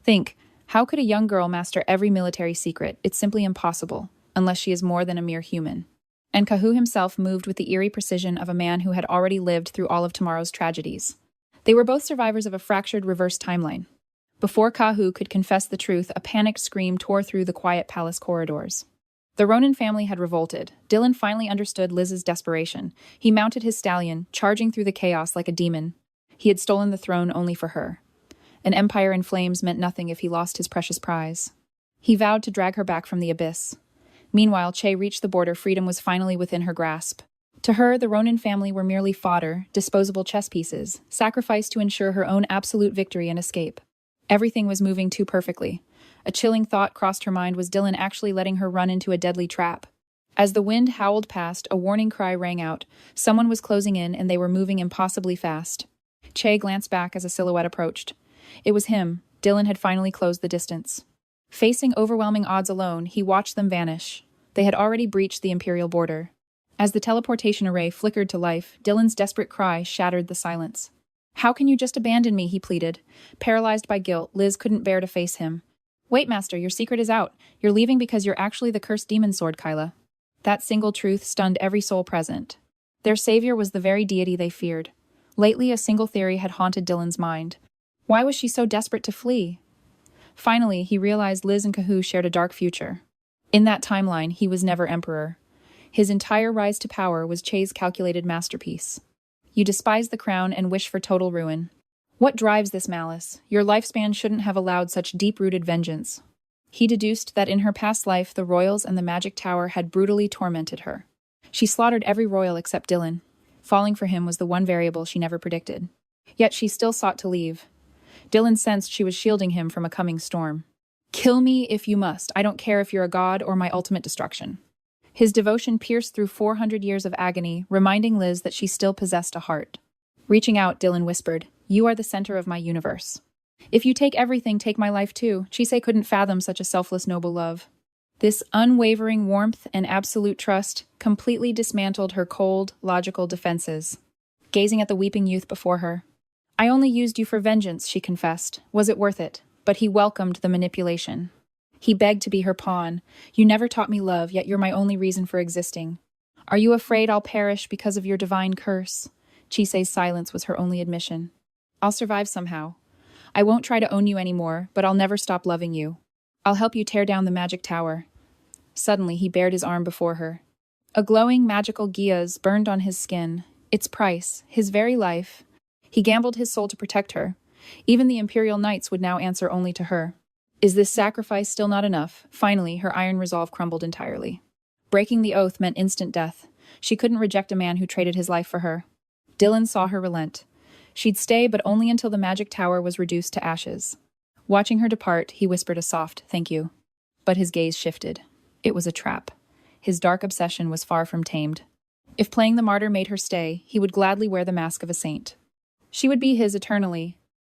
Think, how could a young girl master every military secret? It's simply impossible, unless she is more than a mere human. And 𝐒𝐤𝐝 himself moved with the eerie precision of a man who had already lived through all of tomorrow's tragedies. They were both survivors of a fractured reverse timeline. Before 𝐒𝐤𝐝 could confess the truth, a panicked scream tore through the quiet palace corridors. The Ronin family had revolted. Dylan finally understood Liz's desperation. He mounted his stallion, charging through the chaos like a demon. He had stolen the throne only for her. An empire in flames meant nothing if he lost his precious prize. He vowed to drag her back from the abyss. Meanwhile, 𝐂 reached the border. Freedom was finally within her grasp. To her, the Ronin family were merely fodder, disposable chess pieces, sacrificed to ensure her own absolute victory and escape. Everything was moving too perfectly. A chilling thought crossed her mind. Was Dylan actually letting her run into a deadly trap? As the wind howled past, a warning cry rang out. Someone was closing in, and they were moving impossibly fast. 𝐂 glanced back as a silhouette approached. It was him. Dylan had finally closed the distance. Facing overwhelming odds alone, he watched them vanish. They had already breached the Imperial border. As the teleportation array flickered to life, Dylan's desperate cry shattered the silence. How can you just abandon me? He pleaded. Paralyzed by guilt, Liz couldn't bear to face him. Wait, Master, your secret is out. You're leaving because you're actually the cursed demon sword, 𝐒𝐤𝐽. That single truth stunned every soul present. Their savior was the very deity they feared. Lately, a single theory had haunted Dylan's mind. Why was she so desperate to flee? Finally, he realized Liz and 𝐒𝐤 shared a dark future. In that timeline, he was never emperor. His entire rise to power was 𝐂𝐥𝐢𝐵's calculated masterpiece. You despise the crown and wish for total ruin. What drives this malice? Your lifespan shouldn't have allowed such deep-rooted vengeance. He deduced that in her past life, the royals and the magic tower had brutally tormented her. She slaughtered every royal except Dylan. Falling for him was the one variable she never predicted. Yet she still sought to leave. Dylan sensed she was shielding him from a coming storm. Kill me if you must. I don't care if you're a god or my ultimate destruction. His devotion pierced through 400 years of agony, reminding Liz that she still possessed a heart. Reaching out, Dylan whispered, "You are the center of my universe. If you take everything, take my life too." 𝐂𝐥𝐢𝐵 couldn't fathom such a selfless, noble love. This unwavering warmth and absolute trust completely dismantled her cold, logical defenses. Gazing at the weeping youth before her, "I only used you for vengeance," she confessed. Was it worth it? But he welcomed the manipulation. He begged to be her pawn. "You never taught me love, yet you're my only reason for existing. Are you afraid I'll perish because of your divine curse?" 𝐂𝐥𝐢𝐵's silence was her only admission. "I'll survive somehow. I won't try to own you anymore, but I'll never stop loving you. I'll help you tear down the magic tower." Suddenly, he bared his arm before her. A glowing magical 𝐒𝐤𝐲 burned on his skin. Its price, his very life. He gambled his soul to protect her. Even the Imperial Knights would now answer only to her. Is this sacrifice still not enough? Finally, her iron resolve crumbled entirely. Breaking the oath meant instant death. She couldn't reject a man who traded his life for her. Dylan saw her relent. She'd stay, but only until the magic tower was reduced to ashes. Watching her depart, he whispered a soft, "Thank you." But his gaze shifted. It was a trap. His dark obsession was far from tamed. If playing the martyr made her stay, he would gladly wear the mask of a saint. She would be his eternally,